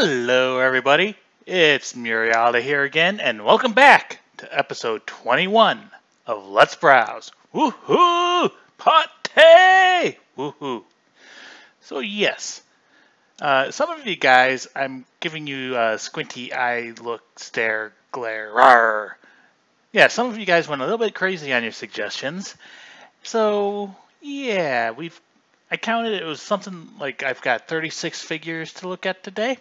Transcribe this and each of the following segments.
Hello everybody, it's Murialda here again, and welcome back to episode 21 of Let's Browse. Woohoo! Party! Woohoo! So yes, some of you guys, I'm giving you a squinty eye look, stare, glare, rawr. Yeah, some of you guys went a little bit crazy on your suggestions. So yeah, I counted it was something like I've got 36 figures to look at today.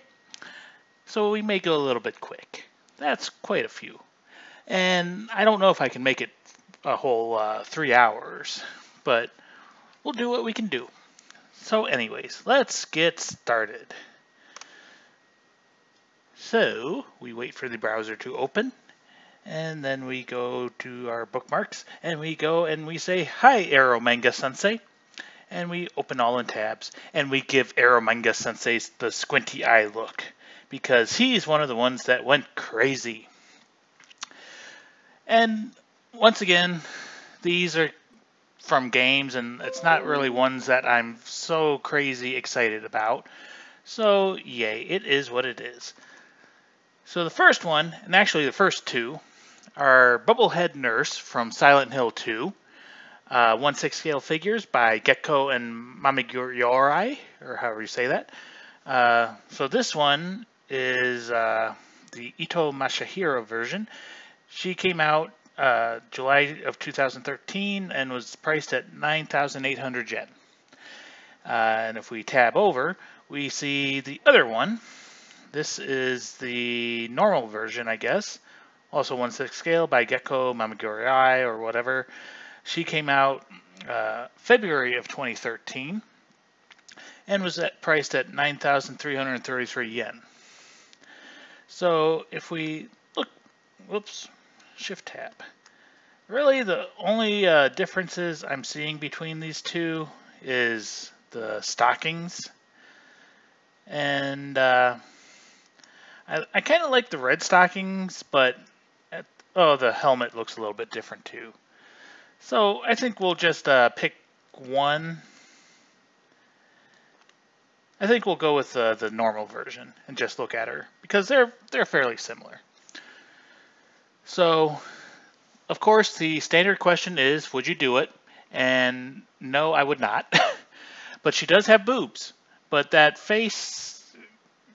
So we may go a little bit quick. That's quite a few. And I don't know if I can make it a whole 3 hours, but we'll do what we can do. So anyways, let's get started. So we wait for the browser to open, and then we go to our bookmarks, and we go and we say, "Hi, Aroma Sensei." And we open all in tabs, and we give Aroma Sensei the squinty eye look, because he's one of the ones that went crazy. And once again, these are from games, and it's not really ones that I'm so crazy excited about. So yay, it is what it is. So the first one, and actually the first two, are Bubblehead Nurse from Silent Hill 2. 1/6 scale figures by Gecko and Mamiguri, or however you say that. So this one is the Ito Masahiro version. She came out July of 2013 and was priced at 9,800 yen. And if we tab over, we see the other one. This is the normal version, I guess. Also 1/6 scale by Gecko Mamiguri or whatever. She came out February of 2013 and was priced at 9,333 yen. So if we look, whoops, shift tab. Really the only differences I'm seeing between these two is the stockings. And I kind of like the red stockings, but the helmet looks a little bit different too. So I think we'll just pick one. I think we'll go with the normal version and just look at her because they're fairly similar. So, of course, the standard question is, would you do it? And no, I would not. But she does have boobs. But that face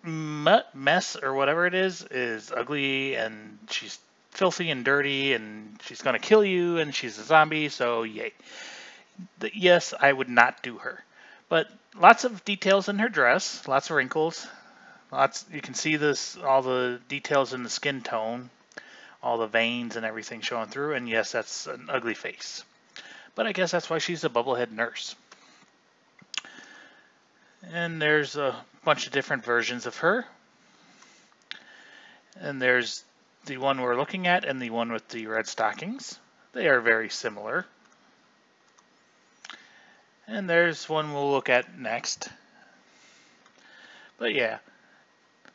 mess or whatever it is ugly, and she's filthy and dirty, and she's going to kill you, and she's a zombie, so yay. Yes, I would not do her. But lots of details in her dress, lots of wrinkles. You can see all the details in the skin tone, all the veins and everything showing through, and yes, that's an ugly face. But I guess that's why she's a bubblehead nurse. And there's a bunch of different versions of her. And there's the one we're looking at and the one with the red stockings. They are very similar. And there's one we'll look at next. But yeah,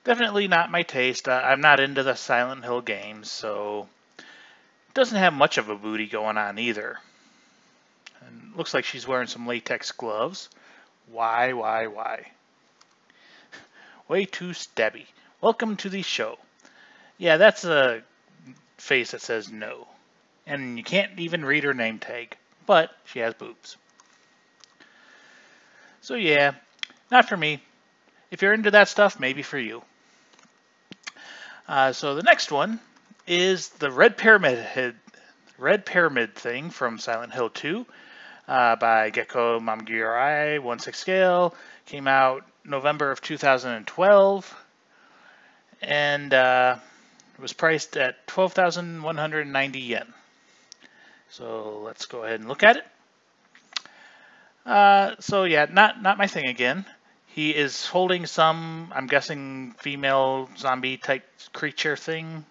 definitely not my taste. I'm not into the Silent Hill games, so it doesn't have much of a booty going on either. And looks like she's wearing some latex gloves. Why? Way too stabby. Welcome to the show. Yeah, that's a face that says no. And you can't even read her name tag, but she has boobs. So yeah, not for me. If you're into that stuff, maybe for you. So the next one is the Red Pyramid thing from Silent Hill 2 by Gecko Mamiguri, 1/6 scale. Came out November of 2012 and was priced at 12,190 yen. So let's go ahead and look at it. So yeah, not my thing again. He is holding some, I'm guessing, female zombie type creature thing.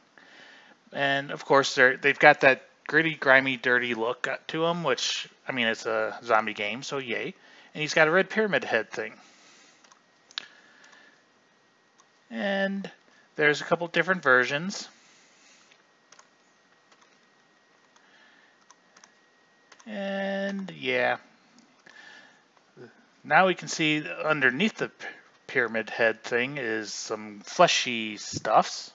And of course, they've got that gritty, grimy, dirty look to him, which, I mean, it's a zombie game, so yay. And he's got a red pyramid head thing. And there's a couple different versions. And yeah. Now we can see underneath the pyramid head thing is some fleshy stuffs.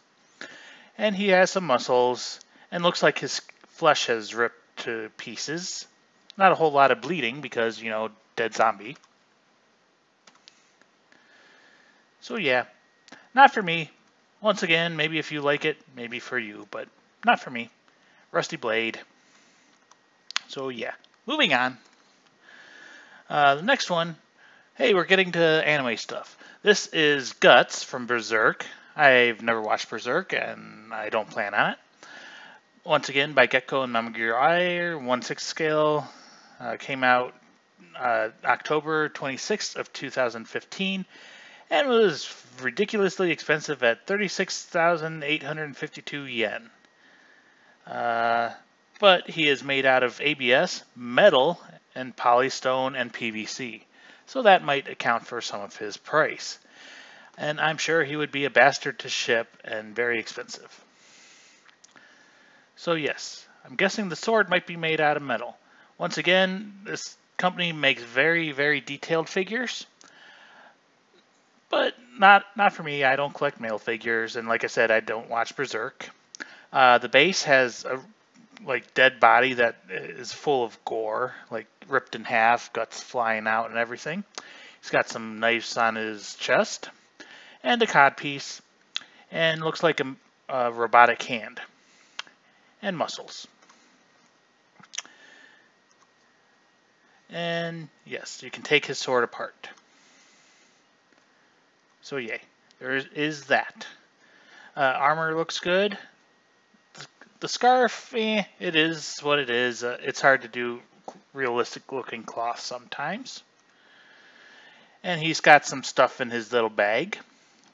And he has some muscles, and looks like his flesh has ripped to pieces. Not a whole lot of bleeding because, you know, dead zombie. So yeah, not for me. Once again, maybe if you like it, maybe for you, but not for me. Rusty Blade. So yeah, moving on. The next one, hey, we're getting to anime stuff. This is Guts from Berserk. I've never watched Berserk, and I don't plan on it. Once again, by Gecko and Mamagiri, 1/6 scale. Came out October 26th of 2015, and was ridiculously expensive at 36,852 yen. But he is made out of ABS, metal, and polystone and PVC. So that might account for some of his price. And I'm sure he would be a bastard to ship and very expensive. So yes, I'm guessing the sword might be made out of metal. Once again, this company makes very, very detailed figures. But not for me. I don't collect male figures, and like I said, I don't watch Berserk. The base has a dead body that is full of gore, like ripped in half, guts flying out and everything. He's got some knives on his chest and a codpiece, and looks like a robotic hand and muscles. And yes, you can take his sword apart. So yay, there is that. Armor looks good. The scarf, it is what it is. It's hard to do realistic looking cloth sometimes. And he's got some stuff in his little bag.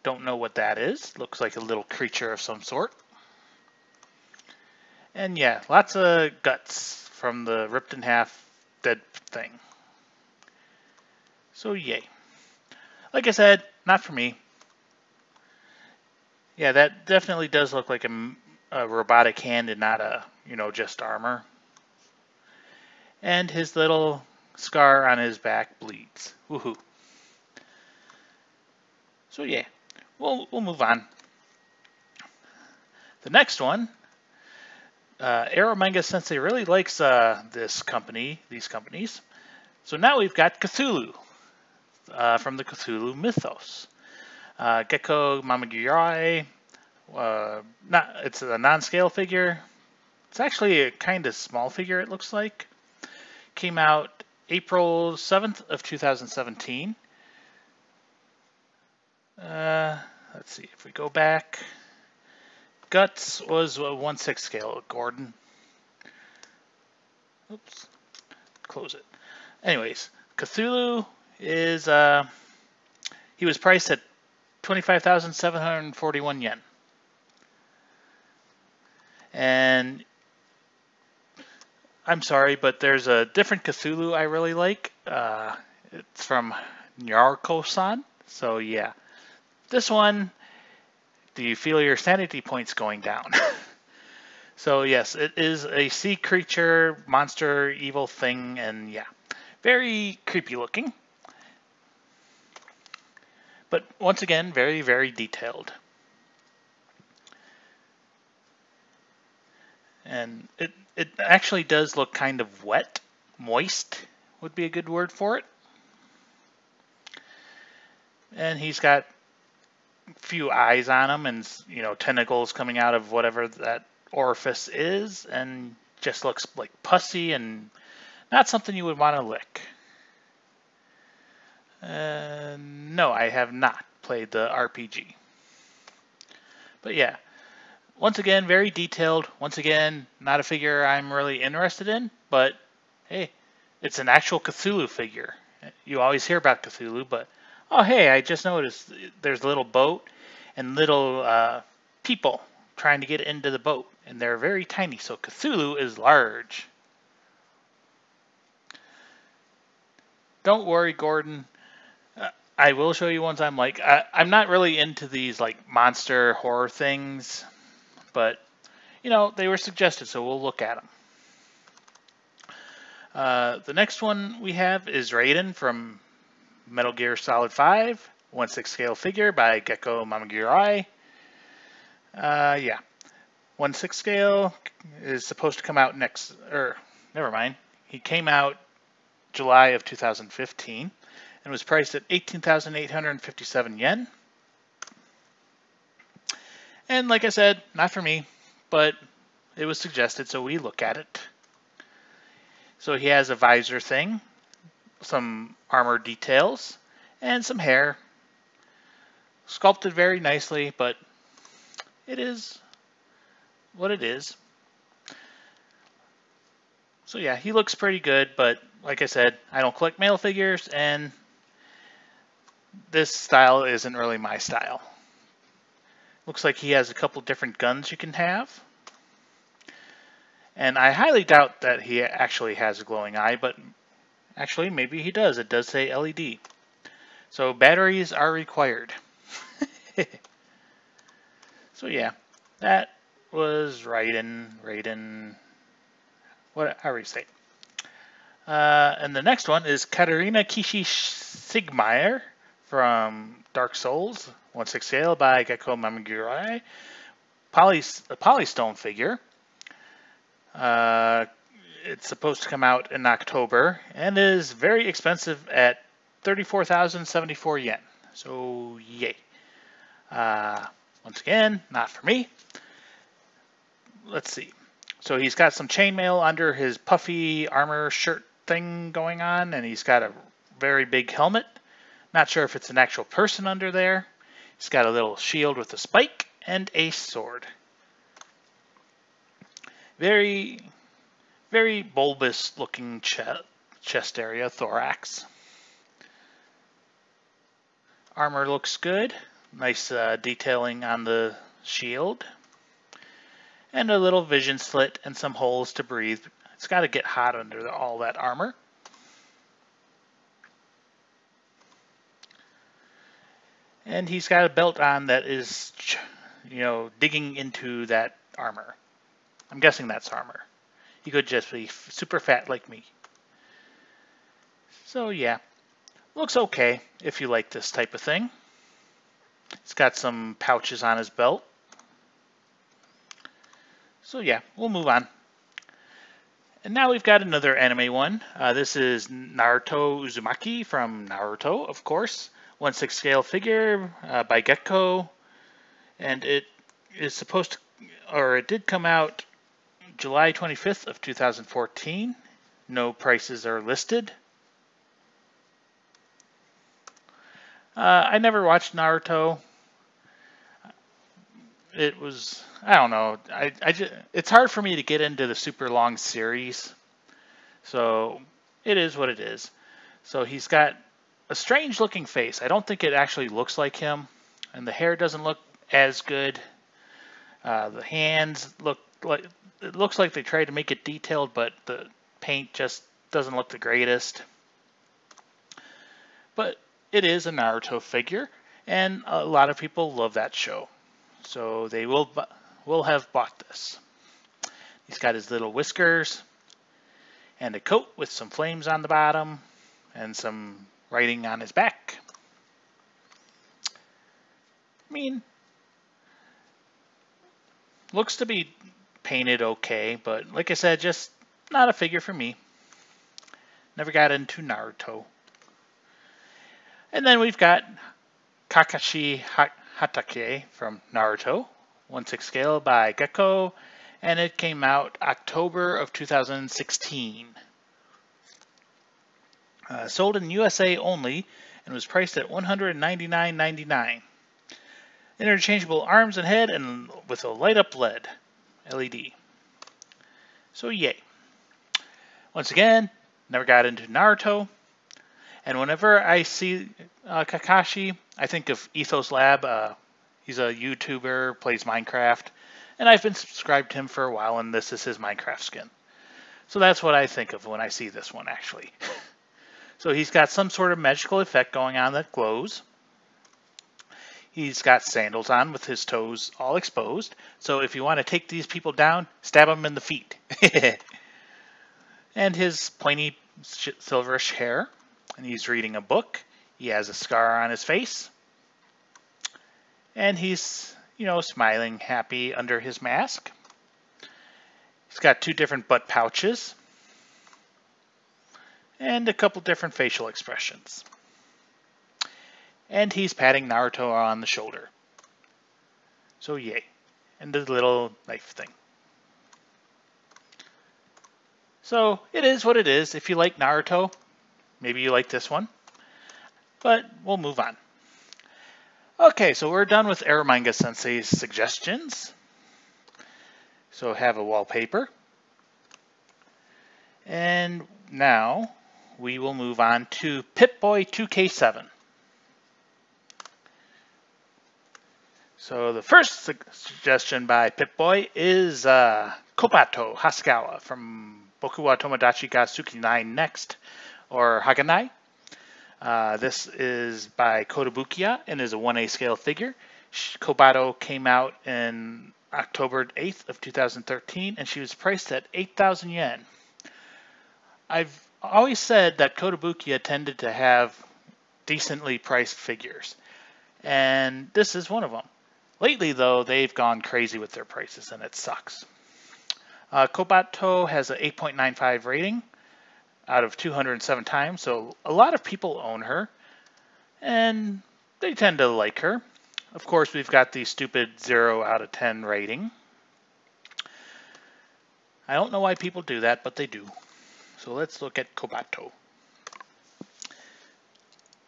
Don't know what that is. Looks like a little creature of some sort. And yeah, lots of guts from the ripped in half dead thing. So yay. Like I said, not for me. Yeah, that definitely does look like a robotic hand and not a, just armor. And his little scar on his back bleeds. Woohoo. So yeah, we'll move on. The next one, Aroma Sensei really likes these companies. So now we've got Cthulhu from the Cthulhu mythos. Gecko Mamagiri. It's a non-scale figure. It's actually a kind of small figure, it looks like. Came out April 7th of 2017. Let's see, if we go back. Guts was a 1/6 scale, Gordon. Oops. Close it. Anyways, Cthulhu is, he was priced at 25,741 yen. And I'm sorry, but there's a different Cthulhu I really like. It's from Nyarko-san. So yeah, this one, do you feel your sanity points going down? So yes, it is a sea creature, monster, evil thing, and yeah, very creepy looking. But once again, very, very detailed. And it actually does look kind of wet, moist would be a good word for it. And he's got a few eyes on him and, tentacles coming out of whatever that orifice is, and just looks like pussy and not something you would want to lick. No, I have not played the RPG. But yeah, once again, very detailed. Once again, not a figure I'm really interested in, but hey, it's an actual Cthulhu figure. You always hear about Cthulhu, but oh hey, I just noticed there's a little boat and little people trying to get into the boat, and they're very tiny, so Cthulhu is large. Don't worry, Gordon. I will show you ones I'm like. I'm not really into these like monster horror things, but they were suggested, so we'll look at them. The next one we have is Raiden from Metal Gear Solid 5. 1/6 scale figure by Gecko Mamagirai. Yeah. 1/6 scale is supposed to come out next, or never mind. He came out July of 2015 and was priced at 18,857 yen. And like I said, not for me, but it was suggested, so we look at it. So he has a visor thing, some armor details, and some hair. Sculpted very nicely, but it is what it is. So yeah, he looks pretty good, but like I said, I don't collect male figures, and this style isn't really my style. Looks like he has a couple different guns you can have. And I highly doubt that he actually has a glowing eye, but actually maybe he does. It does say LED. So batteries are required. So yeah, that was Raiden, however you say it. And the next one is Katarina Kishi Sigmire from Dark Souls, 1/6 scale by Gecko Mamagirai. A Polystone figure. It's supposed to come out in October and is very expensive at 34,074 yen. So yay. Once again, not for me. Let's see. So he's got some chainmail under his puffy armor shirt thing going on, and he's got a very big helmet. Not sure if it's an actual person under there. He's got a little shield with a spike and a sword. Very, very bulbous looking chest area, thorax. Armor looks good. Nice detailing on the shield. And a little vision slit and some holes to breathe. It's got to get hot under all that armor. And he's got a belt on that is, digging into that armor. I'm guessing that's armor. He could just be super fat like me. So yeah, looks okay if you like this type of thing. It's got some pouches on his belt. So yeah, we'll move on. And now we've got another anime one. This is Naruto Uzumaki from Naruto, of course. 1/6 scale figure by Gecko. And it is supposed to, or it did come out July 25th of 2014. No prices are listed. I never watched Naruto. It was, I don't know. It's hard for me to get into the super long series. So it is what it is. So he's got a strange looking face. I don't think it actually looks like him. And the hair doesn't look as good. The hands look like, it looks like they tried to make it detailed, but the paint just doesn't look the greatest. But it is a Naruto figure, and a lot of people love that show. So they will have bought this. He's got his little whiskers and a coat with some flames on the bottom and some writing on his back. I mean, looks to be painted okay, but like I said, just not a figure for me. Never got into Naruto. And then we've got Kakashi Hatake from Naruto, 1/6 scale by Gecko, and it came out October of 2016. Sold in USA only and was priced at $199.99. Interchangeable arms and head and with a light up LED. So yay. Once again, never got into Naruto. And whenever I see Kakashi, I think of Ethos Lab. He's a YouTuber, plays Minecraft, and I've been subscribed to him for a while, and this is his Minecraft skin. So that's what I think of when I see this one, actually. So he's got some sort of magical effect going on that glows. He's got sandals on with his toes all exposed. So if you want to take these people down, stab them in the feet. And his pointy silverish hair. And he's reading a book. He has a scar on his face. And he's, smiling happy under his mask. He's got 2 different butt pouches and a couple different facial expressions. And he's patting Naruto on the shoulder. So yay. And the little knife thing. So it is what it is. If you like Naruto, maybe you like this one. But we'll move on. Okay, so we're done with Aroma Sensei's suggestions. So have a wallpaper. And now we will move on to Pip-Boy 2K7. So the first suggestion by Pip-Boy is Kobato Hasegawa from Boku wa Tomodachi ga Sukinai Next, or Haganai. This is by Kotobukiya and is a 1A scale figure. Kobato came out in October 8th of 2013, and she was priced at 8,000 yen. I've always said that Kotobukiya tended to have decently priced figures, and this is one of them. Lately, though, they've gone crazy with their prices, and it sucks. Kobato has an 8.95 rating out of 207 times, so a lot of people own her, and they tend to like her. Of course, we've got the stupid 0 out of 10 rating. I don't know why people do that, but they do. So let's look at Kobato.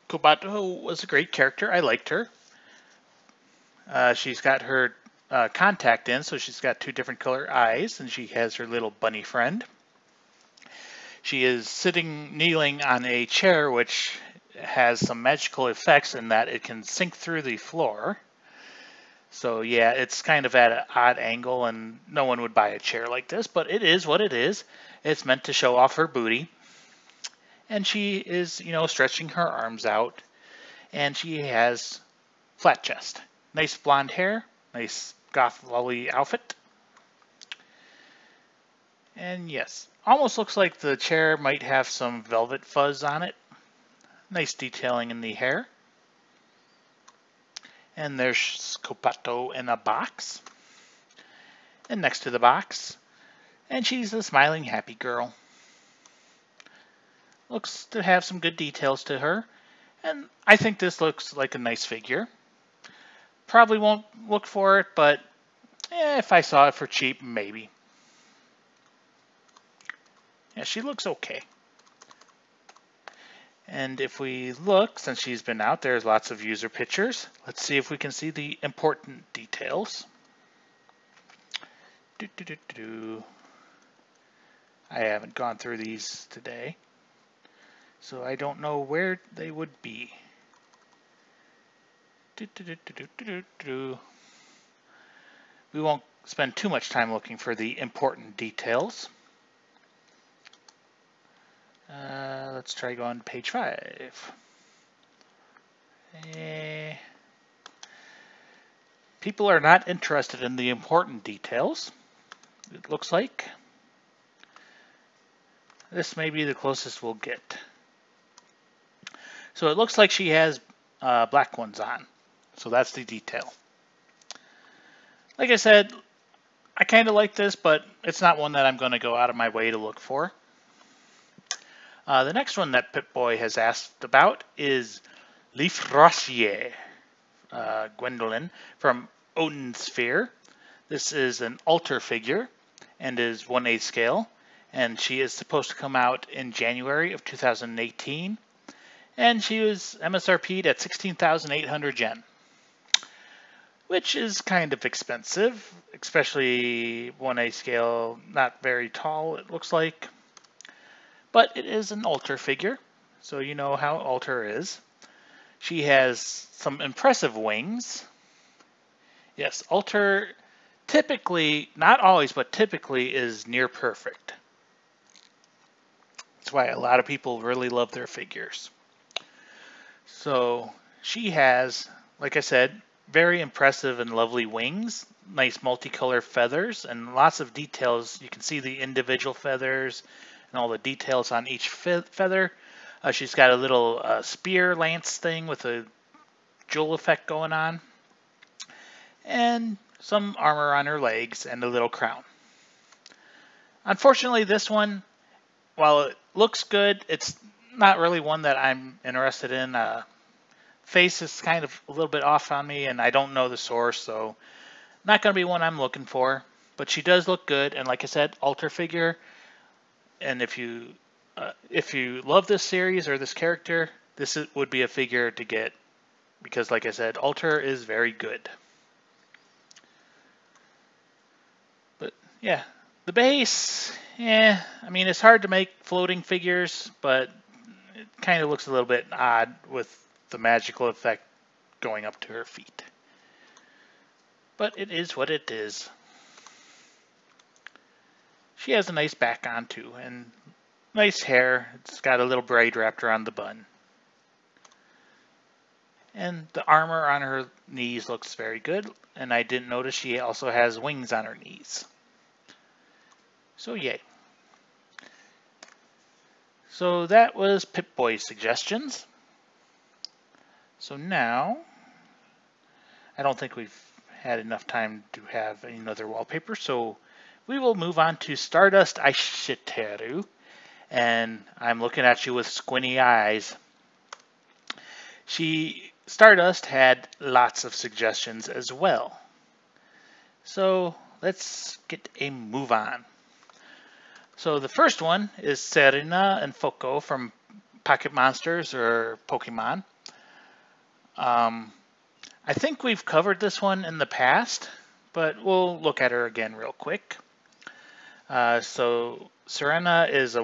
Kobato was a great character. I liked her. She's got her contact in, so she's got 2 different color eyes, and she has her little bunny friend. She is kneeling on a chair, which has some magical effects in that it can sink through the floor. So yeah, it's kind of at an odd angle, and no one would buy a chair like this, but it is what it is. It's meant to show off her booty. And she is, stretching her arms out, and she has flat chest. Nice blonde hair, nice goth lolly outfit. And yes, almost looks like the chair might have some velvet fuzz on it. Nice detailing in the hair. And there's Kobato in a box. And next to the box, and she's a smiling happy girl. Looks to have some good details to her. And I think this looks like a nice figure. Probably won't look for it, but if I saw it for cheap, maybe. Yeah, she looks okay. And if we look, since she's been out, there's lots of user pictures. Let's see if we can see the important details. I haven't gone through these today, so I don't know where they would be. We won't spend too much time looking for the important details. Let's try going to page 5. People are not interested in the important details, it looks like. This may be the closest we'll get. So it looks like she has black ones on. So that's the detail. Like I said, I kind of like this, but it's not one that I'm going to go out of my way to look for. The next one that Pip-Boy has asked about is Livestream, Gwendolyn from Odin Sphere. This is an altar figure and is 1/8 scale, and she is supposed to come out in January of 2018, and she was MSRP'd at 16,800 yen, which is kind of expensive, especially 1/8 scale, not very tall it looks like. But it is an altar figure, so you know how altar is. She has some impressive wings. Yes, altar typically, not always, but typically is near perfect. That's why a lot of people really love their figures. So she has, like I said, very impressive and lovely wings, nice multicolor feathers, and lots of details. You can see the individual feathers and all the details on each feather. She's got a little spear lance thing with a jewel effect going on. and some armor on her legs and a little crown. Unfortunately, this one, while it looks good, it's not really one that I'm interested in. Face is kind of a little bit off on me, and I don't know the source, so not going to be one I'm looking for. But she does look good, and like I said, altar figure. And if you love this series or this character, would be a figure to get, because like I said, altar is very good. But yeah, the base, yeah, I mean, it's hard to make floating figures, but it kind of looks a little bit odd with the magical effect going up to her feet. But it is what it is. She has a nice back on too, and nice hair. It's got a little braid wrapped around the bun. And the armor on her knees looks very good, and I didn't notice she also has wings on her knees. So yay. So that was Pip-Boy's suggestions. So now, I don't think we've had enough time to have another wallpaper, so we will move on to Stardust Ice, and I'm looking at you with squinty eyes. Stardust had lots of suggestions as well. So let's get a move on. So the first one is Serena and Foco from Pocket Monsters or Pokemon. I think we've covered this one in the past, but we'll look at her again real quick. So Serena is a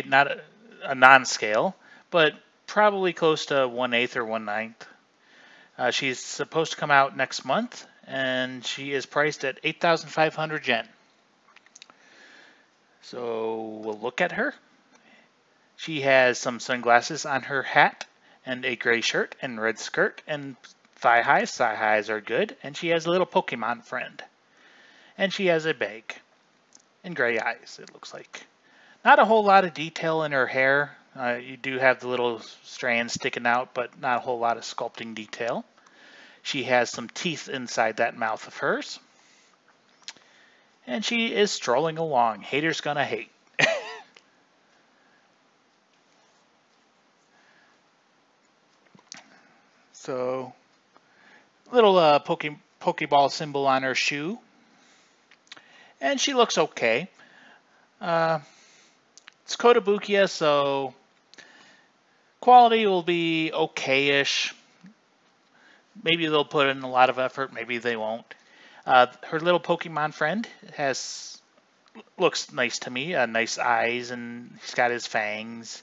not a non-scale, but probably close to 1/8 or 1/9. She's supposed to come out next month, and she is priced at 8,500 yen. So we'll look at her. She has some sunglasses on her hat, and a gray shirt and red skirt, and thigh highs. Thigh highs are good, and she has a little Pokemon friend. And she has a bag and gray eyes, it looks like. Not a whole lot of detail in her hair. You do have the little strands sticking out, but not a whole lot of sculpting detail. She has some teeth inside that mouth of hers. And she is strolling along. Haters gonna hate. So, little Pokeball symbol on her shoe. And she looks okay. It's Kotobukiya, so quality will be okay-ish. Maybe they'll put in a lot of effort, maybe they won't. Her little Pokemon friend looks nice to me. Nice eyes, and he's got his fangs,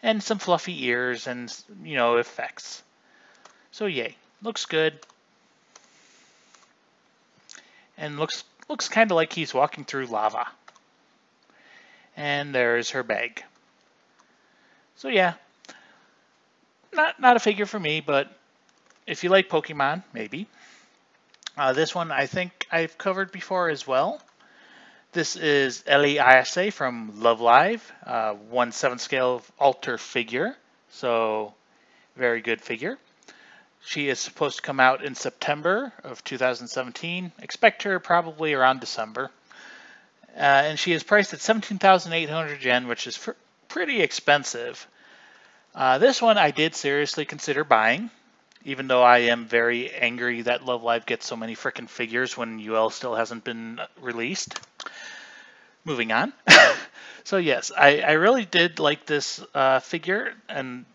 and some fluffy ears, and effects. So yay, looks good, and looks kind of like he's walking through lava. And there's her bag. So yeah, not a figure for me, but if you like Pokemon, maybe. This one I think I've covered before as well. This is Ellie Ayase from Love Live, 1/7 scale altar figure, so very good figure. She is supposed to come out in September of 2017. Expect her probably around December. And she is priced at 17,800 yen, which is pretty expensive. This one I did seriously consider buying, even though I am very angry that Love Live gets so many frickin' figures when UL still hasn't been released. Moving on. So yes, I really did like this figure, and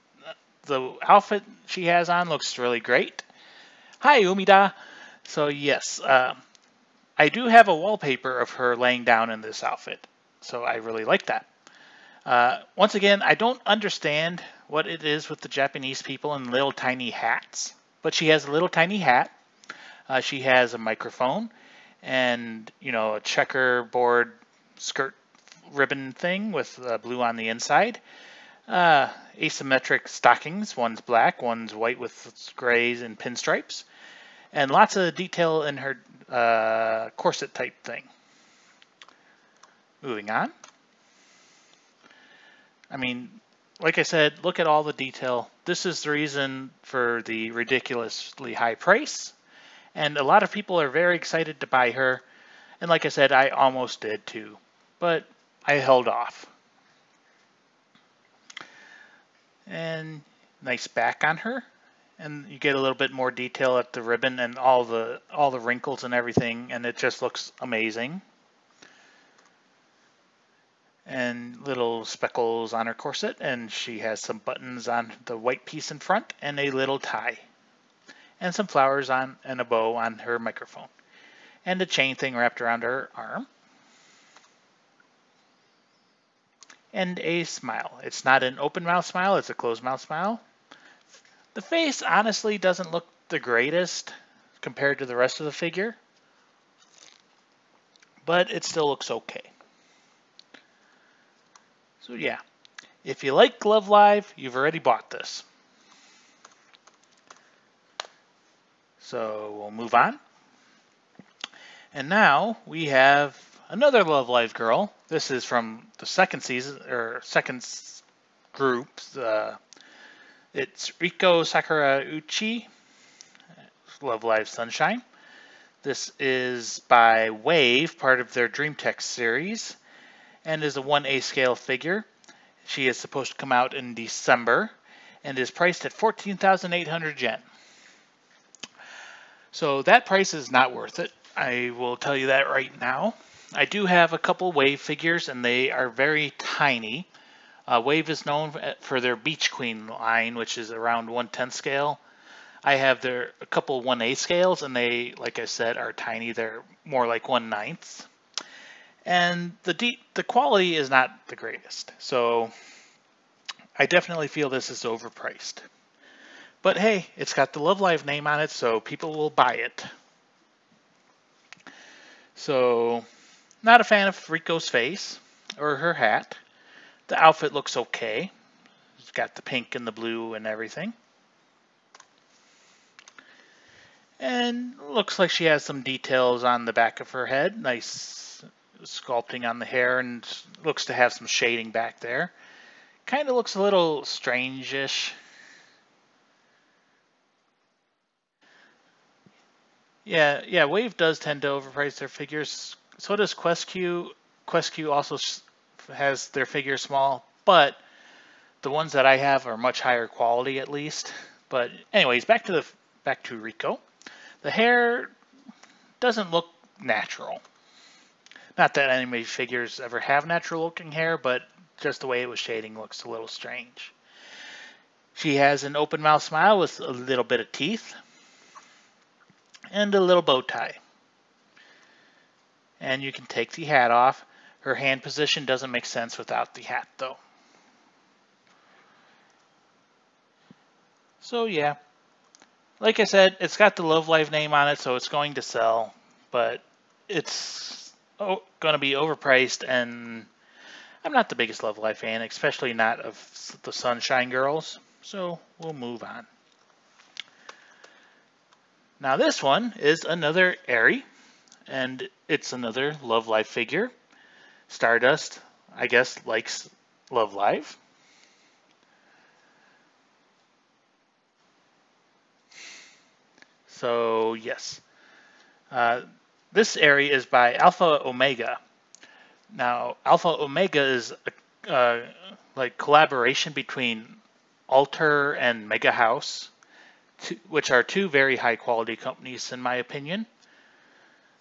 the outfit she has on looks really great. Hi, Umida. So yes, I do have a wallpaper of her laying down in this outfit, so I really like that. Once again, I don't understand what it is with the Japanese people and little tiny hats, but she has a little tiny hat. She has a microphone and, a checkerboard skirt ribbon thing with blue on the inside. Asymmetric stockings. One's black, one's white with grays and pinstripes. And lots of detail in her corset type thing. Moving on. I mean, like I said, look at all the detail. this is the reason for the ridiculously high price. And a lot of people are very excited to buy her. And like I said, I almost did too, but I held off. And nice back on her. And you get a little bit more detail at the ribbon and all the wrinkles and everything, and it just looks amazing. And little speckles on her corset, and she has some buttons on the white piece in front and a little tie. And some flowers on and a bow on her microphone. And a chain thing wrapped around her arm. And a smile. It's not an open mouth smile, it's a closed mouth smile. The face honestly doesn't look the greatest compared to the rest of the figure, but it still looks okay. So yeah, if you like Love Live, you've already bought this. So we'll move on. And now we have another Love Live girl. This is from the second season, or second group. It's Riko Sakurauchi, Love Live Sunshine. This is by Wave, part of their DreamText series, and is a 1A scale figure. She is supposed to come out in December and is priced at 14,800 yen. So that price is not worth it. I will tell you that right now. I do have a couple Wave figures, and they are very tiny. Wave is known for their Beach Queen line, which is around 1/10 scale. I have a couple 1A scales, and they, like I said, are tiny. They're more like 1/9. And the quality is not the greatest. So I definitely feel this is overpriced. But hey, it's got the Love Live name on it, so people will buy it. So, not a fan of Riko's face or her hat. The outfit looks okay. It's got the pink and the blue and everything. And looks like she has some details on the back of her head. Nice sculpting on the hair, and looks to have some shading back there. Kind of looks a little strange-ish. Yeah, Wave does tend to overprice their figures. So does QuestQ. QuestQ also has their figures small, but the ones that I have are much higher quality at least. But anyways, back to Riko. The hair doesn't look natural. Not that anime figures ever have natural looking hair, but just the way it was shading looks a little strange. She has an open mouth smile with a little bit of teeth and a little bow tie. And you can take the hat off. Her hand position doesn't make sense without the hat though. So yeah, like I said, it's got the Love Live name on it, so it's going to sell, but it's going to be overpriced, and I'm not the biggest Love Live fan, especially not of the Sunshine Girls, so we'll move on. Now this one is another Eri, and it's another Love Live figure. Stardust, I guess, likes Love Live. So yes, this Eri is by Alpha Omega. Now Alpha Omega is a like collaboration between Alter and Mega House, which are two very high quality companies in my opinion.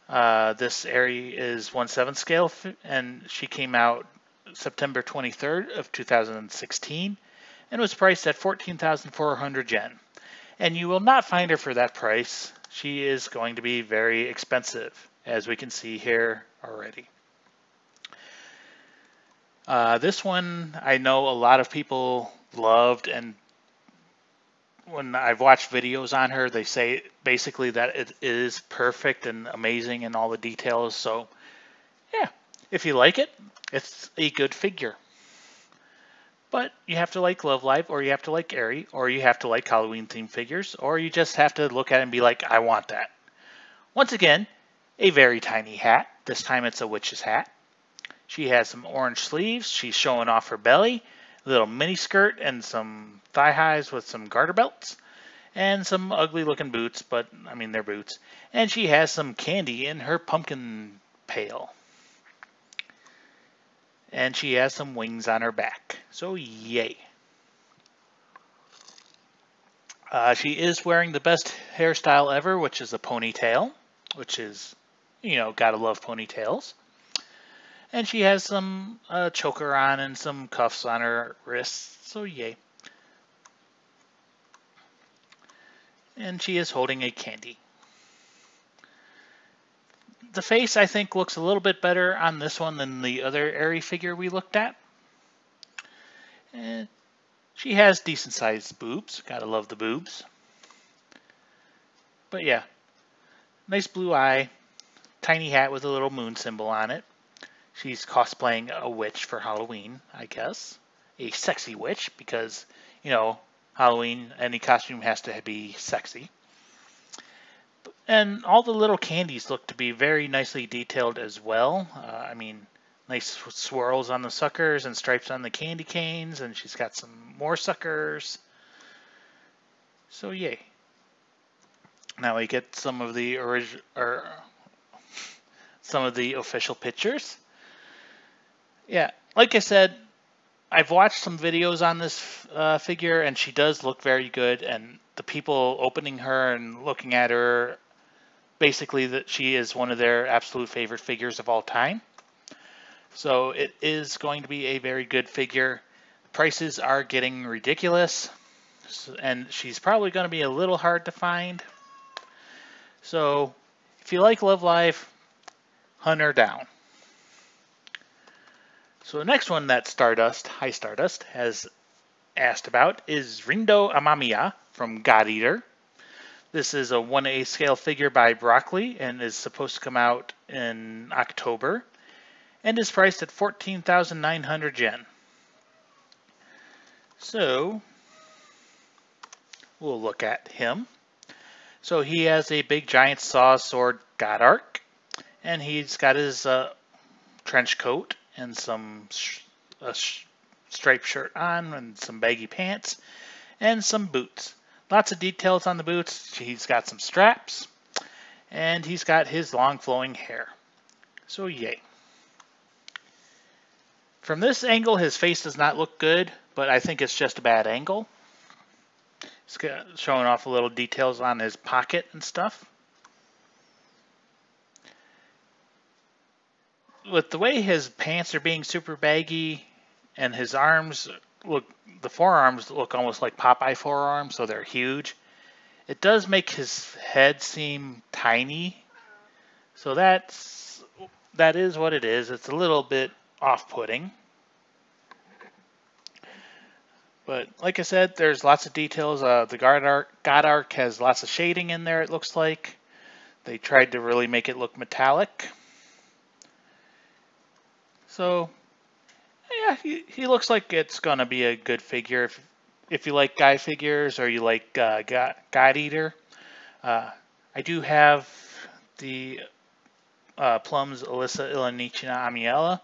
This Eri is 1/7 scale, and she came out September 23rd of 2016 and was priced at 14,400 yen. And you will not find her for that price. She is going to be very expensive, as we can see here already. This one I know a lot of people loved, and when I've watched videos on her, they say basically that it is perfect and amazing in all the details. So yeah, if you like it, it's a good figure. But you have to like Love Live, or you have to like Eri, or you have to like Halloween themed figures, or you just have to look at it and be like, I want that. Once again, a very tiny hat. This time it's a witch's hat. She has some orange sleeves. She's showing off her belly. little mini skirt and some thigh highs with some garter belts. And some ugly looking boots, but I mean they're boots. And she has some candy in her pumpkin pail. And she has some wings on her back. So yay. She is wearing the best hairstyle ever, which is a ponytail, which is, gotta love ponytails. And she has some choker on and some cuffs on her wrists, so yay. And she is holding a candy. The face, I think, looks a little bit better on this one than the other Airy figure we looked at. And she has decent sized boobs. Gotta love the boobs. But yeah, nice blue eye, tiny hat with a little moon symbol on it. She's cosplaying a witch for Halloween, I guess. A sexy witch, because, Halloween, any costume has to be sexy. And all the little candies look to be very nicely detailed as well. I mean, nice swirls on the suckers and stripes on the candy canes, and she's got some more suckers. So yay. Now we get some of the official pictures. Yeah, like I said, I've watched some videos on this figure, and she does look very good. And the people opening her and looking at her, basically that she is one of their absolute favorite figures of all time. So it is going to be a very good figure. Prices are getting ridiculous, and she's probably going to be a little hard to find. So if you like Love Live, hunt her down. So the next one that Stardust has asked about is Rindo Amamiya from God Eater. This is a 1A scale figure by Broccoli and is supposed to come out in October and is priced at 14,900 yen. So we'll look at him. So he has a big giant saw sword god arc, and he's got his trench coat and some striped shirt on and some baggy pants and some boots. Lots of details on the boots. He's got some straps, and he's got his long flowing hair. So yay. From this angle, his face does not look good, but I think it's just a bad angle. It's showing off a little details on his pocket and stuff. With the way his pants are being super baggy and his arms look, the forearms look almost like Popeye forearms, so they're huge. It does make his head seem tiny. So that is what it is. It's a little bit off-putting. But like I said, there's lots of details. The God Arc has lots of shading in there, it looks like. They tried to really make it look metallic. So yeah, he looks like it's going to be a good figure. If you like guy figures or you like God Eater. I do have the Plum's Alyssa Ilinichina Amiela,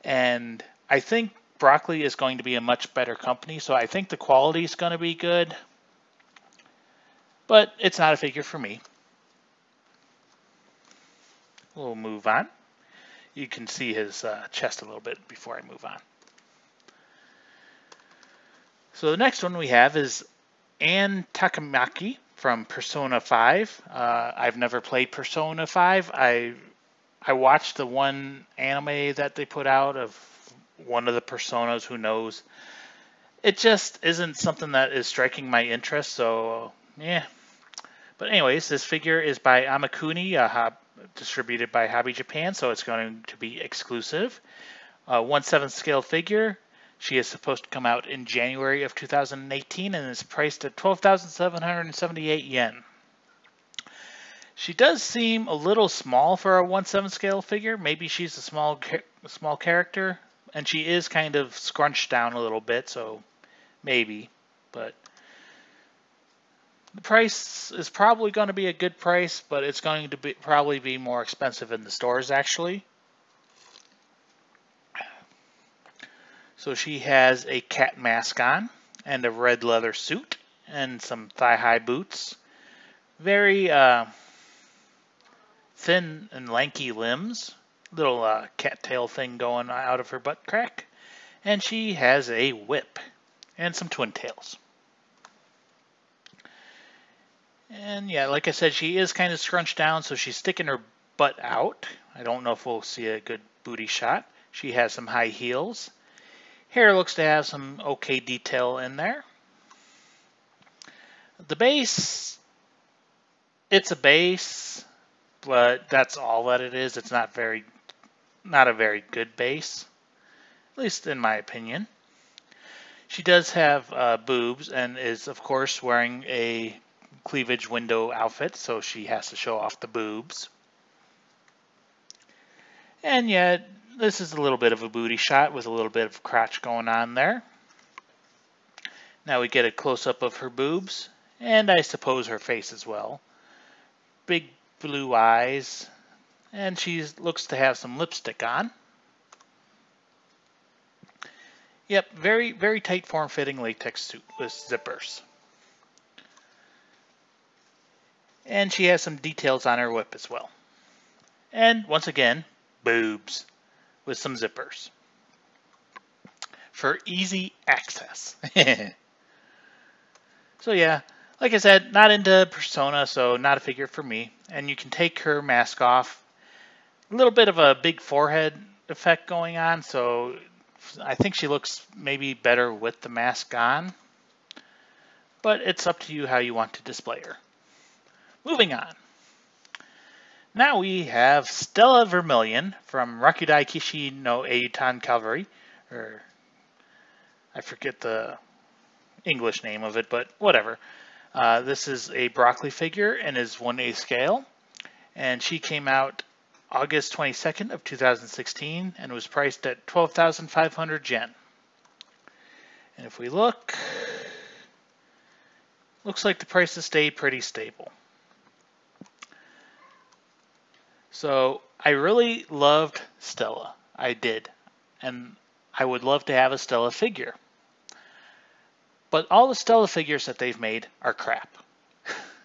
and I think Broccoli is going to be a much better company, so I think the quality is going to be good, but it's not a figure for me. We'll move on. You can see his chest a little bit before I move on. So the next one we have is Ann Takamaki from Persona 5. I've never played Persona 5. I watched the one anime that they put out of one of the Personas, who knows. It just isn't something that is striking my interest, so yeah. But anyways, this figure is by Amakuni, distributed by Hobby Japan, so it's going to be exclusive. 1/7 scale figure. She is supposed to come out in January of 2018 and is priced at 12,778 yen. She does seem a little small for a 1/7 scale figure. Maybe she's a small character, and she is kind of scrunched down a little bit, so maybe. But the price is probably going to be a good price, but it's going to probably be more expensive in the stores, actually. So she has a cat mask on and a red leather suit and some thigh-high boots. Very thin and lanky limbs. Little cattail thing going out of her butt crack. And she has a whip and some twin tails. And yeah, like I said, she is kind of scrunched down, so she's sticking her butt out. I don't know if we'll see a good booty shot. She has some high heels. Hair looks to have some okay detail in there. The base, it's a base, but that's all that it is. It's not a very good base, at least in my opinion. She does have boobs and is, of course, wearing a cleavage window outfit, so she has to show off the boobs. And yet, this is a little bit of a booty shot with a little bit of crotch going on there. Now we get a close-up of her boobs, and I suppose her face as well. Big blue eyes, and she looks to have some lipstick on. Yep, very, very tight form-fitting latex suit with zippers. And she has some details on her whip as well. And once again, boobs with some zippers for easy access. So yeah, like I said, not into Persona, so not a figure for me. And you can take her mask off. A little bit of a big forehead effect going on, so I think she looks maybe better with the mask on. But it's up to you how you want to display her. Moving on. Now we have Stella Vermilion from Rakudai Kishi no Eitan Cavalry, or I forget the English name of it, but whatever. This is a Broccoli figure and is 1A scale, and she came out August 22nd of 2016 and was priced at 12,500 yen. And if we look, looks like the prices stayed pretty stable. So I really loved Stella. I did. And I would love to have a Stella figure. But all the Stella figures that they've made are crap.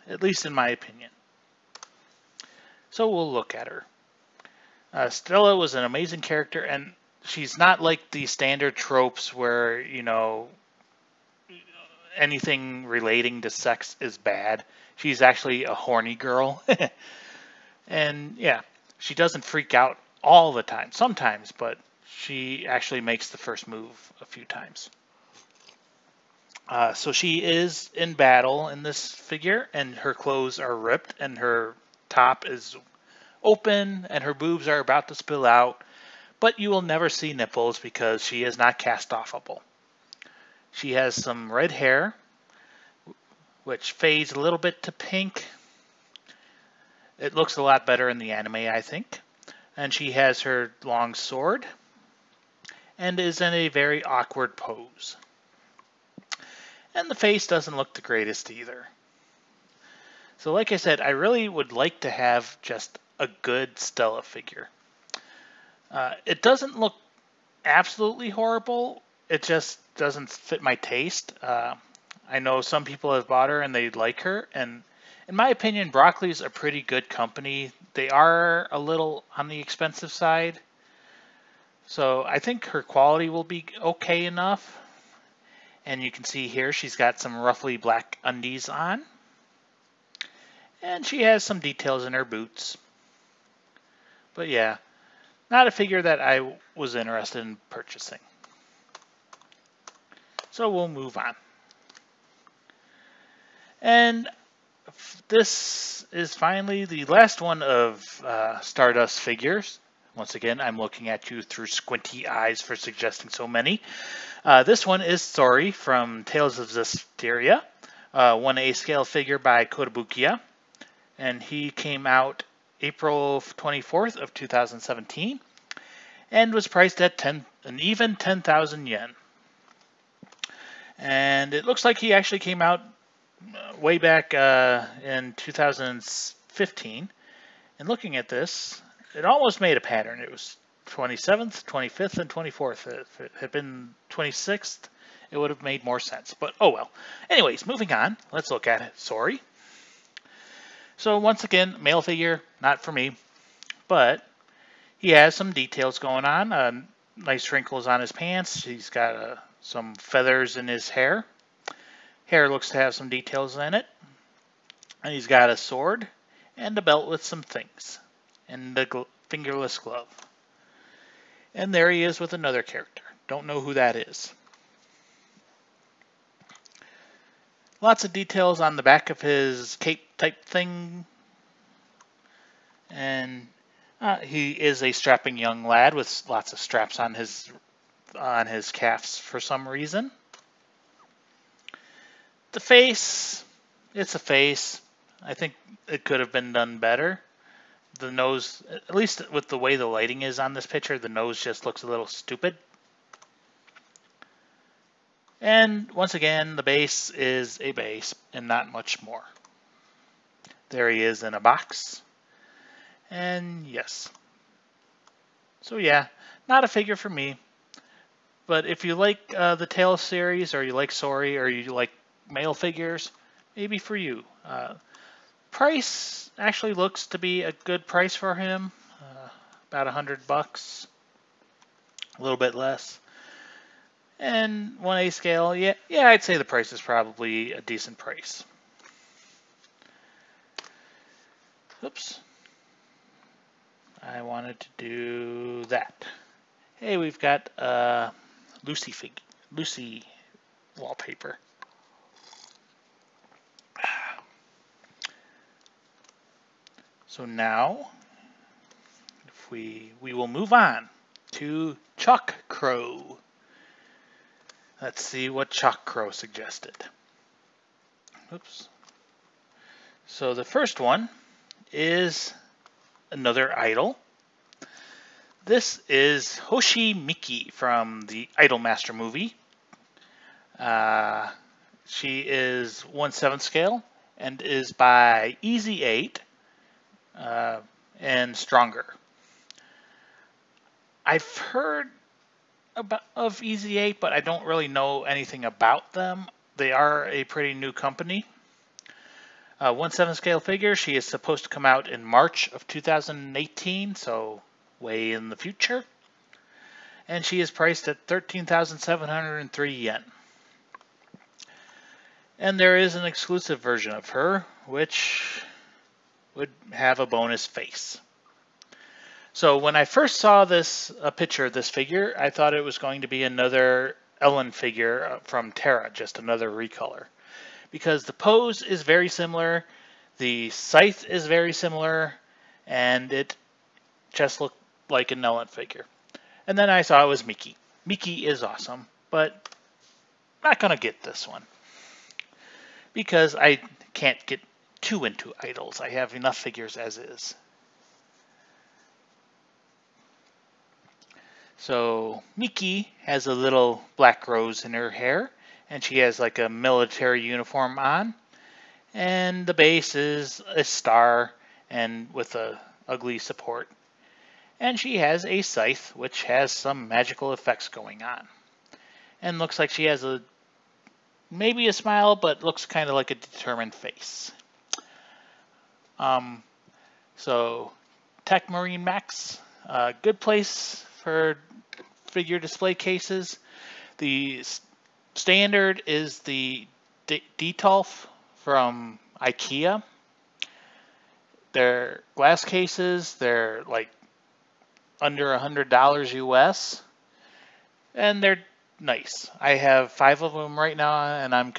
At least in my opinion. So we'll look at her. Stella was an amazing character, and she's not like the standard tropes where, you know, anything relating to sex is bad. She's actually a horny girl. And yeah, she doesn't freak out all the time. Sometimes, but she actually makes the first move a few times. So she is in battle in this figure, and her clothes are ripped, and her top is open, and her boobs are about to spill out. But you will never see nipples because she is not cast-offable. She has some red hair, which fades a little bit to pink. It looks a lot better in the anime, I think. And she has her long sword and is in a very awkward pose. And the face doesn't look the greatest either. So like I said, I really would like to have just a good Stella figure. It doesn't look absolutely horrible. It just doesn't fit my taste. I know some people have bought her and they like her, and in my opinion, Broccoli's a pretty good company. They are a little on the expensive side. So I think her quality will be okay enough. And you can see here she's got some roughly black undies on. And she has some details in her boots. But yeah, not a figure that I was interested in purchasing. So we'll move on. And this is finally the last one of Stardust figures. Once again, I'm looking at you through squinty eyes for suggesting so many. This one is Sori from Tales of Zestiria, 1A scale figure by Kotobukiya. And he came out April 24th of 2017 and was priced at an even 10,000 yen. And it looks like he actually came out way back in 2015. And looking at this, it almost made a pattern. It was 27th, 25th, and 24th. If it had been 26th, it would have made more sense. But oh well. Anyways, moving on. Let's look at it. Sorry. So once again, male figure, not for me. But he has some details going on. Nice wrinkles on his pants. He's got some feathers in his hair. Hair looks to have some details in it. And he's got a sword and a belt with some things. And a fingerless glove. And there he is with another character. Don't know who that is. Lots of details on the back of his cape type thing. And he is a strapping young lad with lots of straps on his calves for some reason. The face, it's a face. I think it could have been done better. The nose, at least with the way the lighting is on this picture, the nose just looks a little stupid. And once again, the base is a base and not much more. There he is in a box. And yes. So yeah, not a figure for me. But if you like the Tales series, or you like Sori, or you like male figures, maybe for you. Price actually looks to be a good price for him. About $100. A little bit less. And 1A scale, yeah, I'd say the price is probably a decent price. Oops. I wanted to do that. Hey, we've got Lucy wallpaper. So now, if we will move on to Chalk Crow. Let's see what Chalk Crow suggested. Oops. So the first one is another idol. This is Hoshi Miki from the Idolmaster movie. She is 1/7 scale and is by Easy 8 and Stronger. I've heard of Easy 8, but I don't really know anything about them. They are a pretty new company. 1/7 scale figure. She is supposed to come out in March of 2018, so way in the future. And she is priced at 13,703 yen. And there is an exclusive version of her, which would have a bonus face. So when I first saw a picture of this figure, I thought it was going to be another Ellen figure from Terra, just another recolor. Because the pose is very similar, the scythe is very similar, and it just looked like an Ellen figure. And then I saw it was Miki. Miki is awesome, but I'm not going to get this one. Because I can't get too into idols. I have enough figures as is. So Miki has a little black rose in her hair, and she has like a military uniform on. And the base is a star and with a ugly support. And she has a scythe, which has some magical effects going on. And looks like she has maybe a smile, but looks kind of like a determined face. So Tech Marine Max, good place for figure display cases. The standard is the Detolf from IKEA. They're glass cases. They're like under $100 US, and they're nice. I have 5 of them right now, and I'm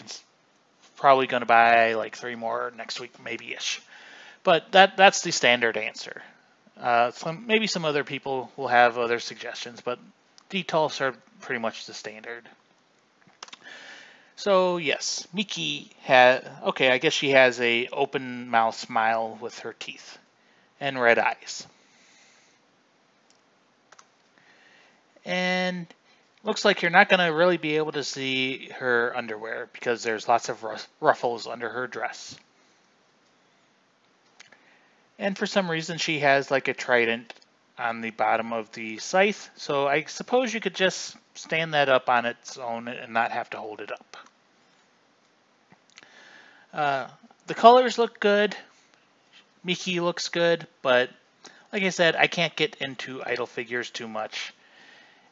probably going to buy like 3 more next week, maybe-ish. But that's the standard answer. Maybe some other people will have other suggestions, but Detolfs are pretty much the standard. So yes, Miki okay, I guess she has a open mouth smile with her teeth and red eyes. And looks like you're not going to really be able to see her underwear because there's lots of ruffles under her dress. And for some reason she has like a trident on the bottom of the scythe, so I suppose you could just stand that up on its own and not have to hold it up. The colors look good. Miki looks good, but like I said, I can't get into idol figures too much.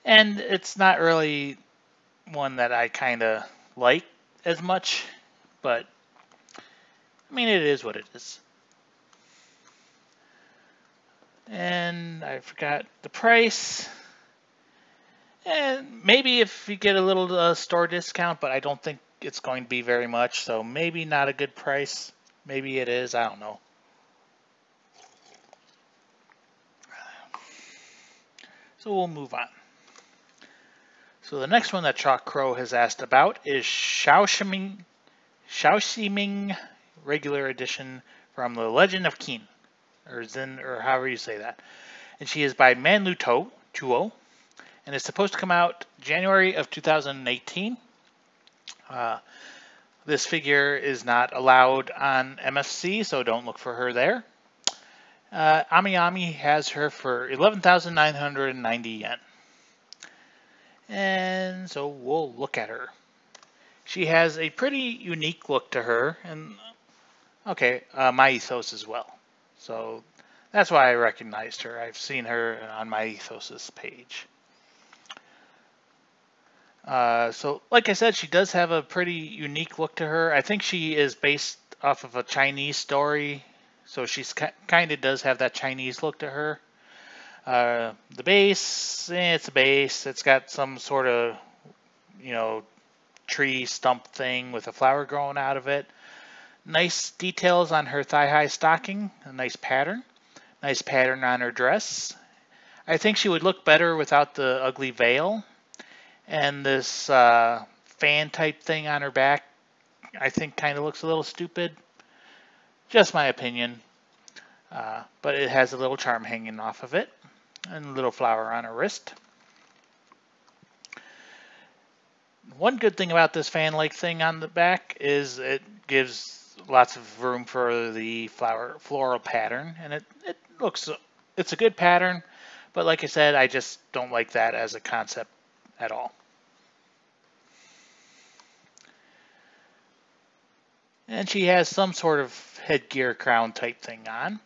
And it's not really one that I kind of like as much, but I mean, it is what it is. And I forgot the price. And maybe if you get a little store discount, but I don't think it's going to be very much, so maybe not a good price. Maybe it is, I don't know. So we'll move on. So the next one that Chalk Crow has asked about is Shaoximing Regular Edition from The Legend of Qin, or Zin, or however you say that. And she is by Manlu Tuo, and it's supposed to come out January of 2018. This figure is not allowed on MFC, so don't look for her there. Ami has her for 11,990 yen. And so we'll look at her. She has a pretty unique look to her, and okay, My Ethos as well. So that's why I recognized her. I've seen her on My Ethos's page. So like I said, she does have a pretty unique look to her. I think she is based off of a Chinese story, so she's kind of does have that Chinese look to her. The base, it's a base. It's got some sort of, tree stump thing with a flower growing out of it. Nice details on her thigh-high stocking. A nice pattern. Nice pattern on her dress. I think she would look better without the ugly veil. And this fan type thing on her back, I think kind of looks a little stupid. Just my opinion. But it has a little charm hanging off of it. And a little flower on her wrist. One good thing about this fan-like thing on the back is it gives lots of room for the floral pattern. And it's a good pattern. But like I said, I just don't like that as a concept at all. And she has some sort of headgear crown type thing on.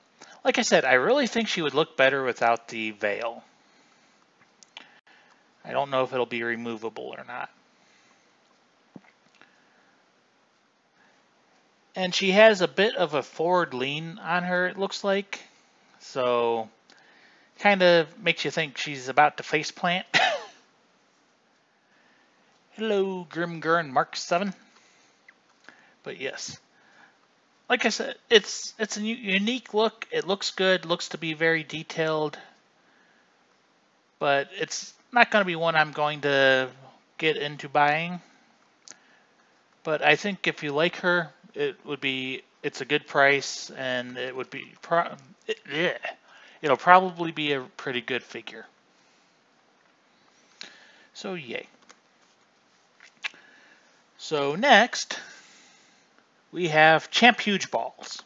Like I said, I really think she would look better without the veil. I don't know if it'll be removable or not. And she has a bit of a forward lean on her, it looks like. So, kind of makes you think she's about to face plant. Hello, Grimgurn Mark 7. But yes. Like I said, it's a unique look. It looks good. Looks to be very detailed. But it's not going to be one I'm going to get into buying. But I think if you like her, it's a good price, and it would be it'll probably be a pretty good figure. So yay. So next, we have Champ Huge Balls.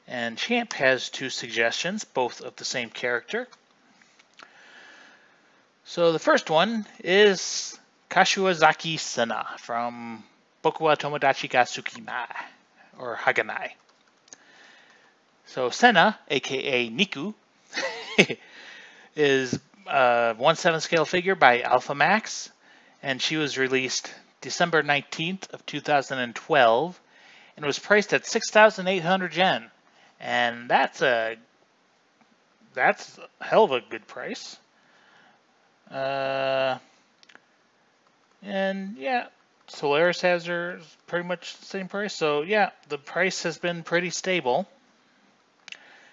And Champ has two suggestions, both of the same character. So the first one is Kashiwazaki Senna from Boku wa Tomodachi ga Tsukina, or Haganai. So Senna, aka Niku, is a 1/7 scale figure by Alpha Max, and she was released December 19th of 2012, and was priced at 6,800 yen, and that's a hell of a good price. And yeah, Solaris has her pretty much the same price, so yeah, the price has been pretty stable.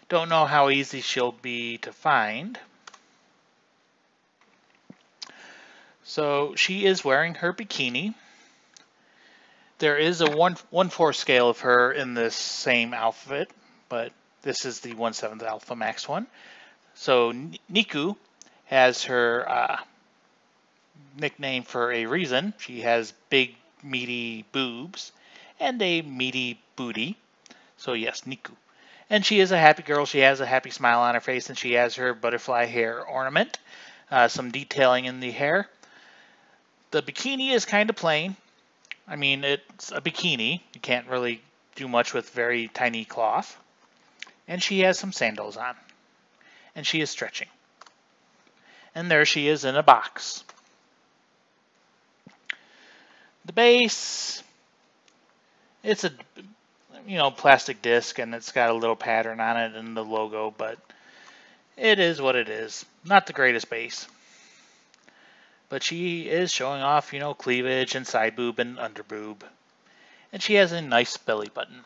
Don't know how easy she'll be to find. So she is wearing her bikini. There is a 1/4 scale of her in this same outfit, but this is the 1/7 Alpha Max one. So Niku has her nickname for a reason. She has big, meaty boobs and a meaty booty. So yes, Niku. And she is a happy girl. She has a happy smile on her face, and she has her butterfly hair ornament. Some detailing in the hair. The bikini is kind of plain. I mean, it's a bikini. You can't really do much with very tiny cloth. And she has some sandals on. And she is stretching. And there she is in a box. The base, it's a plastic disc, and it's got a little pattern on it and the logo, but it is what it is. Not the greatest base. But she is showing off, cleavage and side boob and under boob. And she has a nice belly button.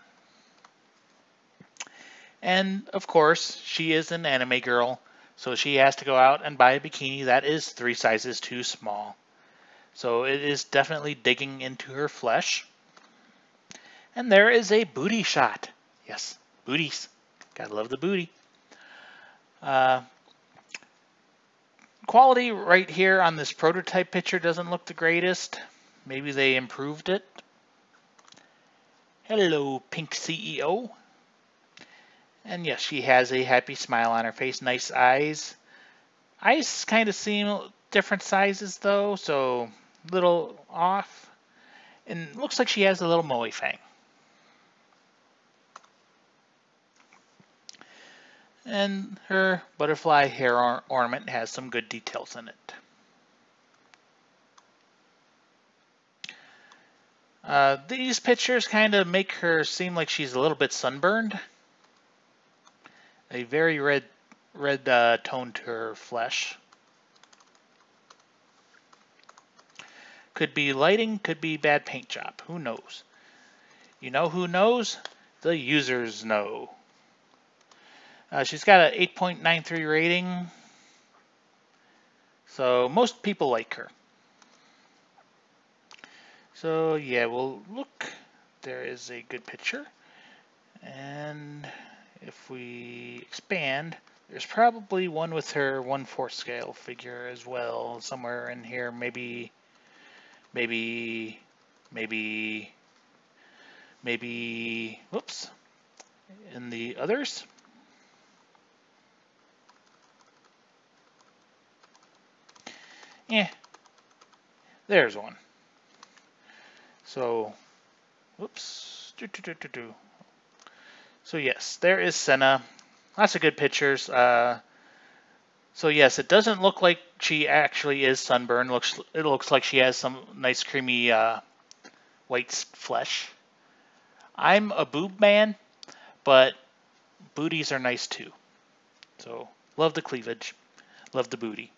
And, of course, she is an anime girl, so she has to go out and buy a bikini that is 3 sizes too small. So it is definitely digging into her flesh. And there is a booty shot. Yes, booties. Gotta love the booty. Quality right here on this prototype picture doesn't look the greatest. Maybe they improved it. Hello, Pink CEO. And yes, she has a happy smile on her face. Nice eyes. Eyes kind of seem different sizes though, so a little off. And looks like she has a little moe fang. And her butterfly hair ornament has some good details in it. These pictures kind of make her seem like she's a little bit sunburned. A very red tone to her flesh. Could be lighting, could be bad paint job. Who knows? You know who knows? The users know. She's got an 8.93 rating. So most people like her. So yeah, we'll look. There is a good picture. And if we expand, there's probably one with her 1/4 scale figure as well, somewhere in here. Maybe, whoops, in the others. Yeah, there's one. So, whoops. So yes, there is Senna. Lots of good pictures. So yes, it doesn't look like she actually is sunburned. It looks like she has some nice creamy white flesh. I'm a boob man, but booties are nice too. So love the cleavage, love the booty.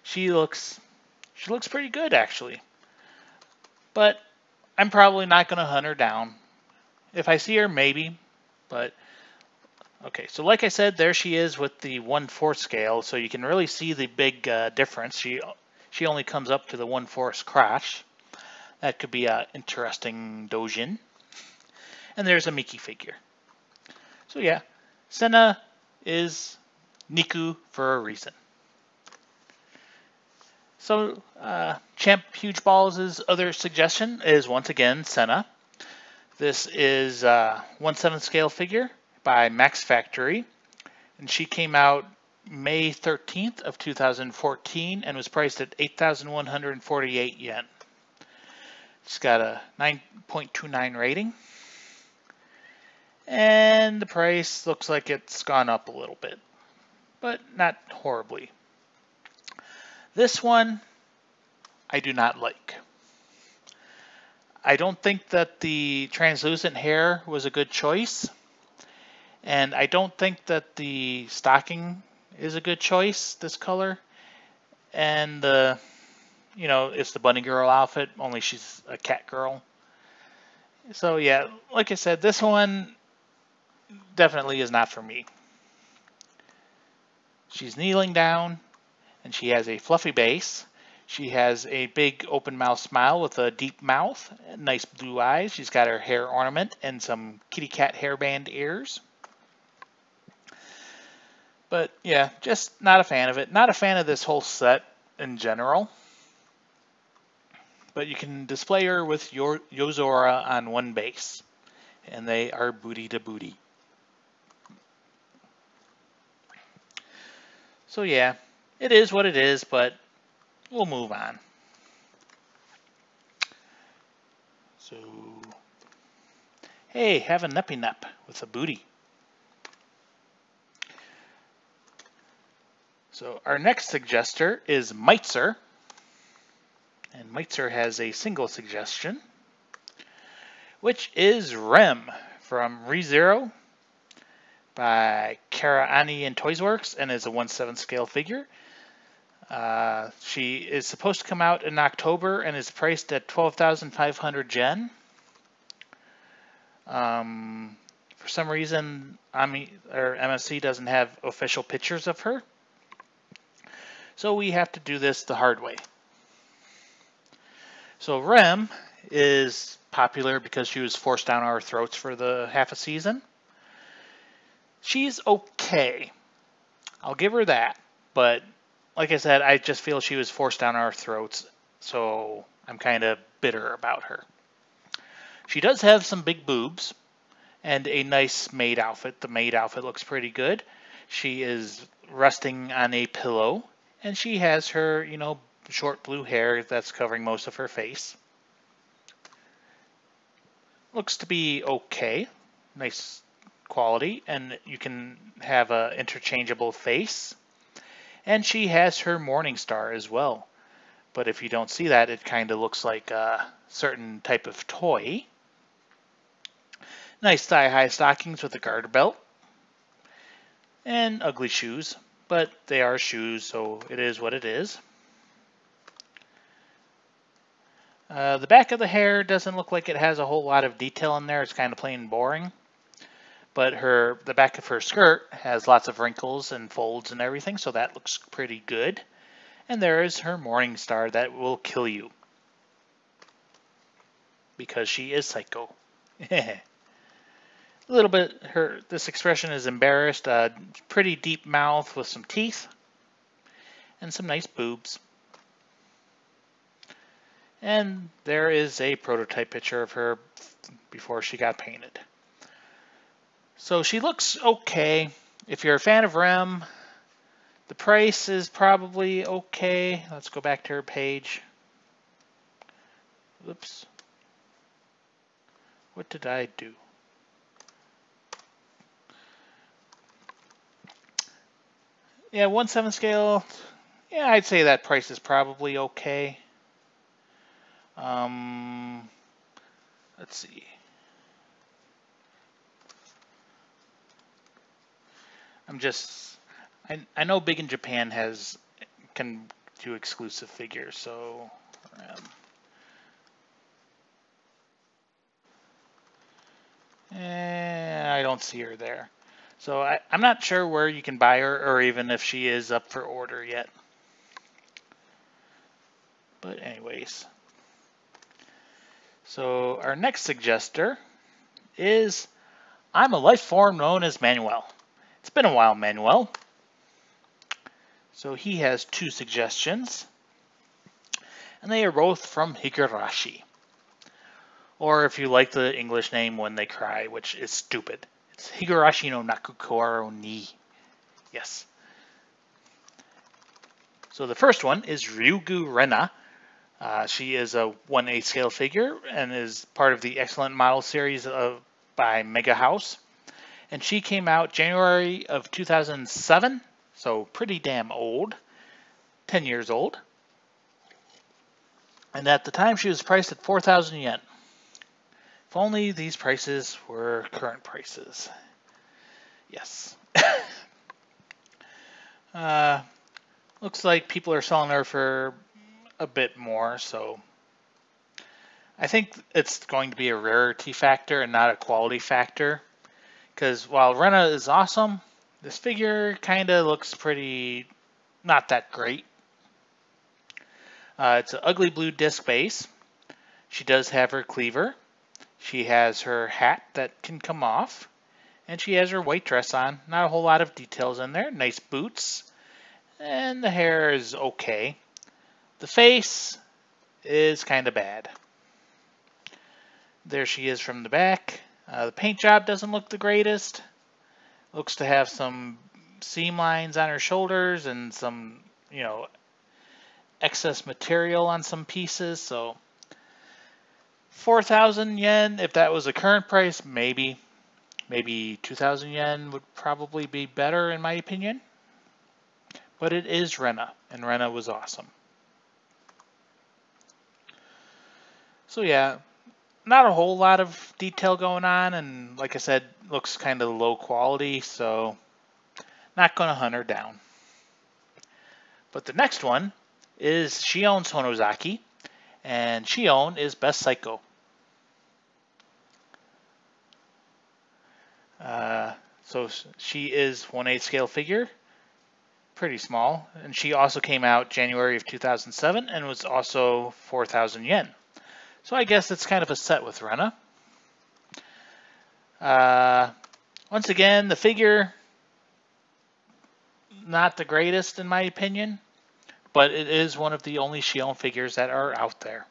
She looks pretty good actually, but I'm probably not going to hunt her down. If I see her, maybe, but okay. So like I said, there she is with the 1/4 scale, so you can really see the big difference. She only comes up to the 1/4 crotch. That could be an interesting dojin. And there's a Mickey figure. So yeah, Senna is Niku for a reason. So Champ Huge Balls' other suggestion is once again Senna. This is a 1/7 scale figure by Max Factory, and she came out May 13th of 2014 and was priced at 8,148 yen. It's got a 9.29 rating, and the price looks like it's gone up a little bit, but not horribly. This one I do not like. I don't think that the translucent hair was a good choice, and I don't think that the stocking is a good choice, this color. And it's the bunny girl outfit, only she's a cat girl. So yeah, like I said, this one definitely is not for me. She's kneeling down, and she has a fluffy base. She has a big open mouth smile with a deep mouth, nice blue eyes. She's got her hair ornament and some kitty cat hairband ears. But yeah, just not a fan of it. Not a fan of this whole set in general. But you can display her with your Yozora on one base. and they are booty to booty. So yeah, it is what it is, but we'll move on. So, hey, have a nuppy nup with a booty. So our next suggester is Meitzer, and Meitzer has a single suggestion, which is Rem from ReZero by Kara Ani and Toysworks, and is a 1/7 scale figure. She is supposed to come out in October and is priced at 12,500 yen. For some reason, MSC doesn't have official pictures of her, so we have to do this the hard way. So Rem is popular because she was forced down our throats for the half a season. She's okay. I'll give her that. But like I said, I just feel she was forced down our throats, so I'm kind of bitter about her. She does have some big boobs and a nice maid outfit. The maid outfit looks pretty good. She is resting on a pillow, and she has her, short blue hair that's covering most of her face. Looks to be okay. Nice quality, and you can have an interchangeable face. And she has her morning star as well. But if you don't see that, it kind of looks like a certain type of toy. Nice thigh-high stockings with a garter belt. And ugly shoes, but they are shoes, so it is what it is. The back of the hair doesn't look like it has a whole lot of detail in there. It's kind of plain and boring. But the back of her skirt has lots of wrinkles and folds and everything, so that looks pretty good. And there is her morning star that will kill you, because she is psycho. A little bit, this expression is embarrassed. Pretty deep mouth with some teeth and some nice boobs. And there is a prototype picture of her before she got painted. So she looks okay. If you're a fan of Rem, the price is probably okay. Let's go back to her page. Whoops. What did I do? Yeah, 1/7 scale. Yeah, I'd say that price is probably okay. Let's see. I know Big in Japan can do exclusive figures, so I don't see her there. So I'm not sure where you can buy her, or even if she is up for order yet. But anyways. So our next suggester is I'm a life form known as Manuel. It's been a while, Manuel. So he has two suggestions, and they are both from Higurashi. Or if you like the English name, When They Cry, which is stupid. It's Higurashi no Nakukoro ni. Yes. So the first one is Ryugu Rena. She is a 1/8 scale figure and is part of the Excellent Model series by Mega House. And she came out January of 2007, so pretty damn old, 10 years old. And at the time she was priced at 4,000 yen. If only these prices were current prices. Yes. Looks like people are selling her for a bit more, so I think it's going to be a rarity factor and not a quality factor. Because while Rena is awesome, this figure kind of looks pretty not that great. It's an ugly blue disc base. She does have her cleaver. She has her hat that can come off. And she has her white dress on. Not a whole lot of details in there. Nice boots. And the hair is okay. The face is kind of bad. There she is from the back. The paint job doesn't look the greatest. Looks to have some seam lines on her shoulders and some, excess material on some pieces. So 4,000 yen, if that was a current price, maybe 2,000 yen would probably be better in my opinion. But it is Rena, and Rena was awesome. So yeah, not a whole lot of detail going on, and like I said, looks kind of low quality, so not going to hunt her down. But the next one is Shion Sonozaki, and Shion is Best Psycho. So she is 1/8 scale figure, pretty small, and she also came out January of 2007 and was also 4,000 yen. So I guess it's kind of a set with Rena. Once again, the figure, not the greatest in my opinion, but it is one of the only Shion figures that are out there.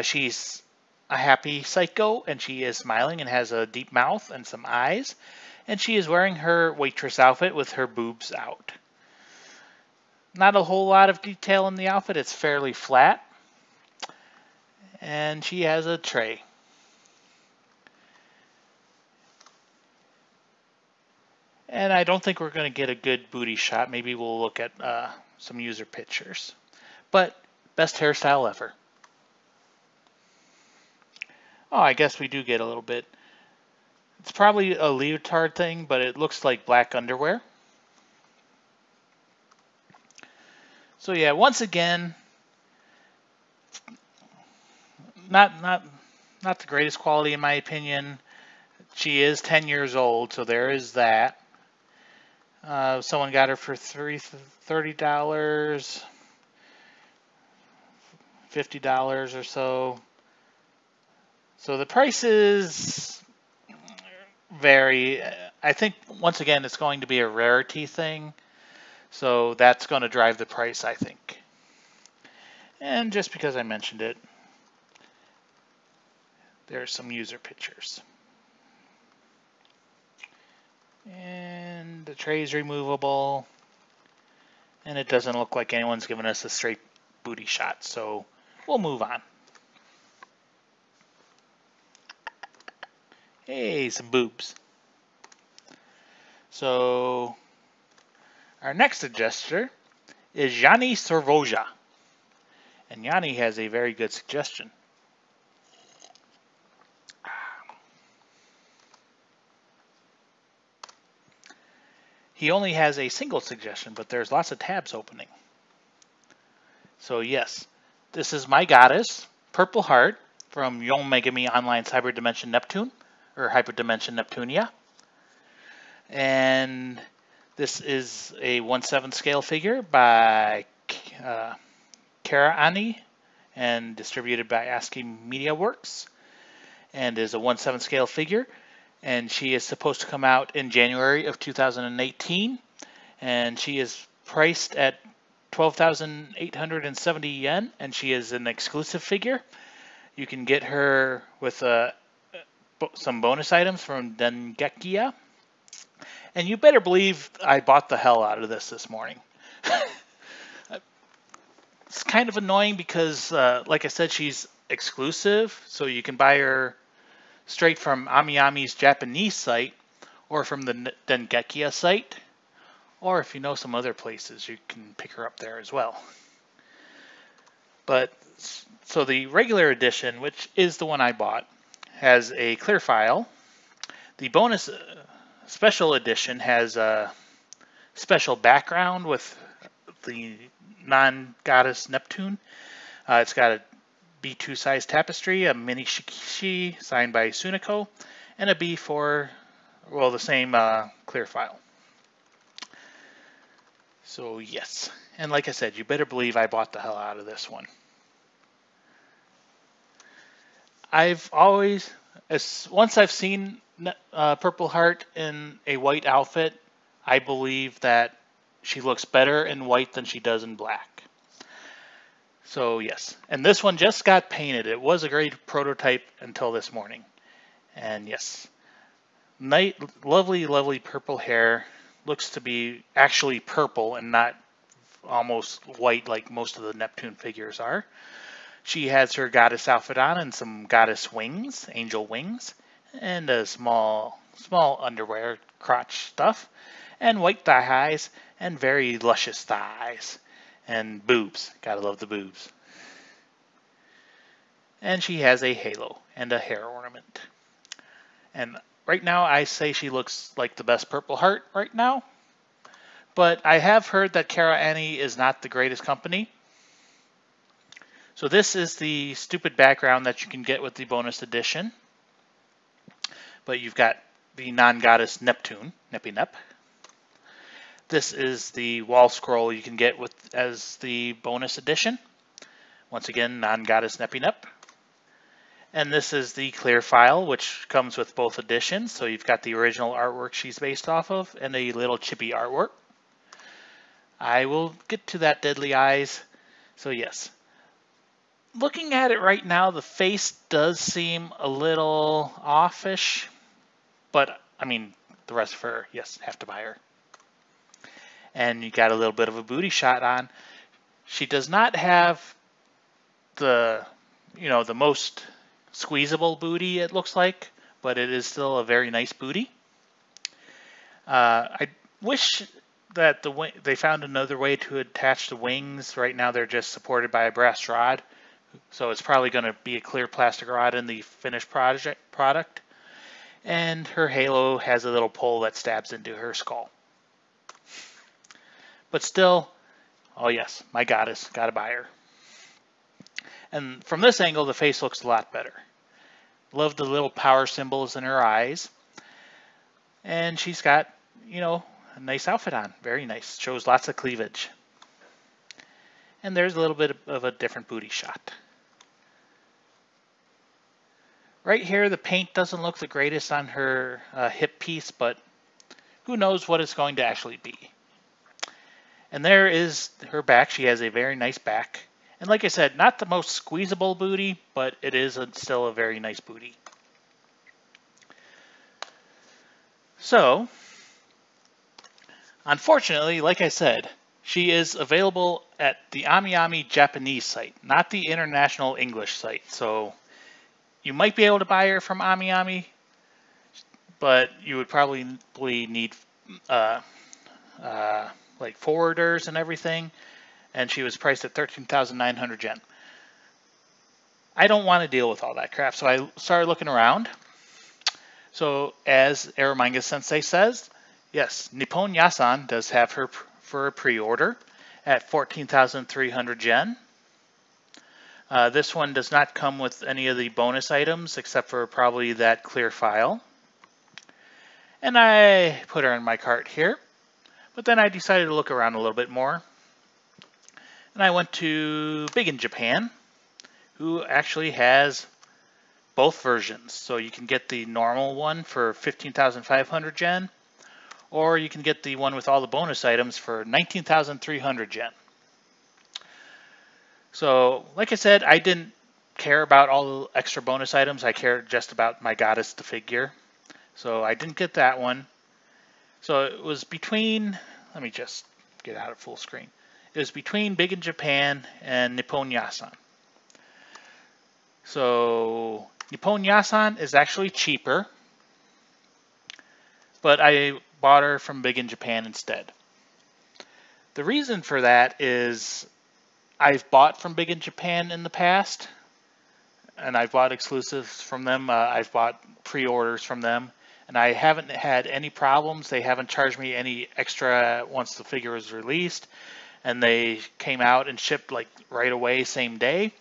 She's a happy psycho, and she is smiling and has a deep mouth and some eyes, and she is wearing her waitress outfit with her boobs out. Not a whole lot of detail in the outfit, it's fairly flat, and she has a tray. And I don't think we're going to get a good booty shot. Maybe we'll look at some user pictures. But best hairstyle ever. Oh, I guess we do get a little bit. It's probably a leotard thing, but it looks like black underwear. So yeah, once again, not the greatest quality in my opinion. She is 10 years old, so there is that. Someone got her for $30, $50 or so. So the prices vary. I think, once again, it's going to be a rarity thing. So that's going to drive the price, I think. And just because I mentioned it, there are some user pictures. And the tray is removable. And it doesn't look like anyone's given us a straight booty shot. So we'll move on. Hey, some boobs. So our next suggester is Yanni Sorvoja. And Yanni has a very good suggestion. He only has a single suggestion, but there's lots of tabs opening. So yes, this is my goddess, Purple Heart, from Yon Megami Online's Hyperdimension Neptune, or Hyperdimension Neptunia. And this is a 1/7 scale figure by Kara Ani and distributed by ASCII Media Works, and is a 1/7 scale figure. And she is supposed to come out in January of 2018, and she is priced at 12,870 yen, and she is an exclusive figure. You can get her with some bonus items from Dengekia, and you better believe I bought the hell out of this morning. It's kind of annoying because, like I said, she's exclusive, so you can buy her straight from AmiAmi's Japanese site, or from the Dengekia site, or if you know some other places, you can pick her up there as well. But so the regular edition, which is the one I bought, has a clear file. The bonus special edition has a special background with the non-goddess Neptune. It's got a B2 size tapestry, a mini shikishi signed by Sunako, and a B4, well, the same clear file. So yes, and like I said, you better believe I bought the hell out of this one. Once I've seen Purple Heart in a white outfit, I believe that she looks better in white than she does in black. So yes, and this one just got painted. It was a great prototype until this morning. And yes, lovely, lovely purple hair. Looks to be actually purple and not almost white like most of the Neptune figures are. She has her goddess outfit on and some goddess wings, angel wings, and a small underwear crotch stuff, and white thigh highs, and very luscious thighs, and boobs. Gotta love the boobs. And she has a halo and a hair ornament. And right now I say she looks like the best Purple Heart right now. But I have heard that Cara Annie is not the greatest company. So this is the stupid background that you can get with the bonus edition. But you've got the non-goddess Neptune, Neppy Nep. This is the wall scroll you can get with as the bonus edition. Once again, non-goddess Neppy Nep. And this is the clear file, which comes with both editions. So you've got the original artwork she's based off of and a little chippy artwork. I will get to that Deadly Eyes. So yes. Looking at it right now, the face does seem a little offish. But, I mean, the rest of her, yes, have to buy her. And you got a little bit of a booty shot on. She does not have the, the most squeezable booty, it looks like, but it is still a very nice booty. I wish that they found another way to attach the wings. Right now they're just supported by a brass rod, so it's probably going to be a clear plastic rod in the finished product. And her halo has a little pole that stabs into her skull. But still, oh yes, my goddess, gotta buy her. And from this angle, the face looks a lot better. Love the little power symbols in her eyes. And she's got, a nice outfit on. Very nice. Shows lots of cleavage. And there's a little bit of a different booty shot. Right here, the paint doesn't look the greatest on her hip piece, but who knows what it's going to actually be. And there is her back. She has a very nice back. And like I said, not the most squeezable booty, but it is still a very nice booty. So, unfortunately, like I said, she is available at the AmiAmi Japanese site, not the international English site. So, you might be able to buy her from AmiAmi, but you would probably need like forwarders and everything. And she was priced at 13,900 yen. I don't want to deal with all that crap, so I started looking around. So as Aroma Sensei says, yes, Nippon Yasan does have her for a pre-order at 14,300 yen. This one does not come with any of the bonus items except for probably that clear file. And I put her in my cart here, but then I decided to look around a little bit more. And I went to Big in Japan, who actually has both versions. So you can get the normal one for 15,500 yen, or you can get the one with all the bonus items for 19,300 yen. So, like I said, I didn't care about all the extra bonus items. I cared just about my goddess, the figure. So I didn't get that one. So it was between, let me just get out of full screen. It was between Big in Japan and Nippon Yasan. So Nippon Yasan is actually cheaper, but I bought her from Big in Japan instead. The reason for that is I've bought from Big in Japan in the past, and I've bought exclusives from them. I've bought pre-orders from them, and I haven't had any problems. They haven't charged me any extra once the figure was released. And they came out and shipped like right away, same day.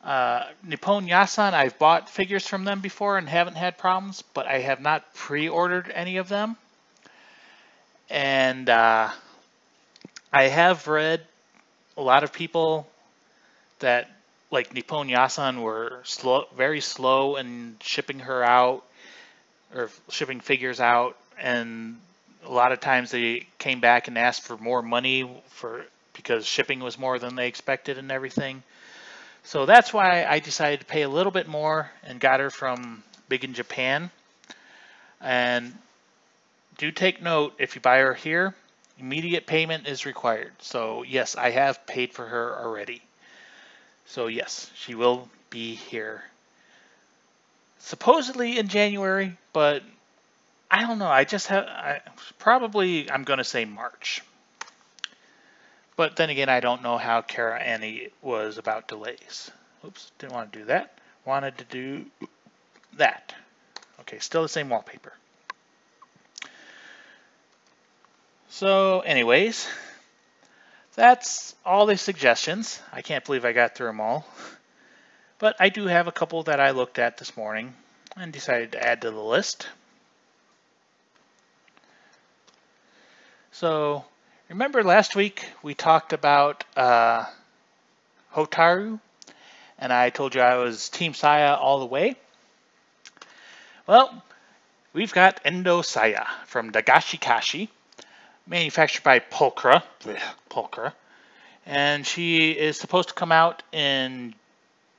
Nippon Yasan, I've bought figures from them before and haven't had problems, but I have not pre-ordered any of them. And I have read a lot of people that like Nippon Yasan were very slow in shipping her out or shipping figures out, and a lot of times they came back and asked for more money because shipping was more than they expected and everything. So that's why I decided to pay a little bit more and got her from Big in Japan. And do take note, if you buy her here, immediate payment is required. So yes, I have paid for her already. So yes, she will be here supposedly in January, but I don't know. I'm going to say March. But then again, I don't know how Kara Annie was about delays. Oops, didn't want to do that. Wanted to do that. Okay, still the same wallpaper. So anyways, that's all the suggestions. I can't believe I got through them all. But I do have a couple that I looked at this morning and decided to add to the list. So remember last week we talked about Hotaru, and I told you I was Team Saya all the way. Well, we've got Endo Saya from Dagashi Kashi, manufactured by Pulcra, and she is supposed to come out in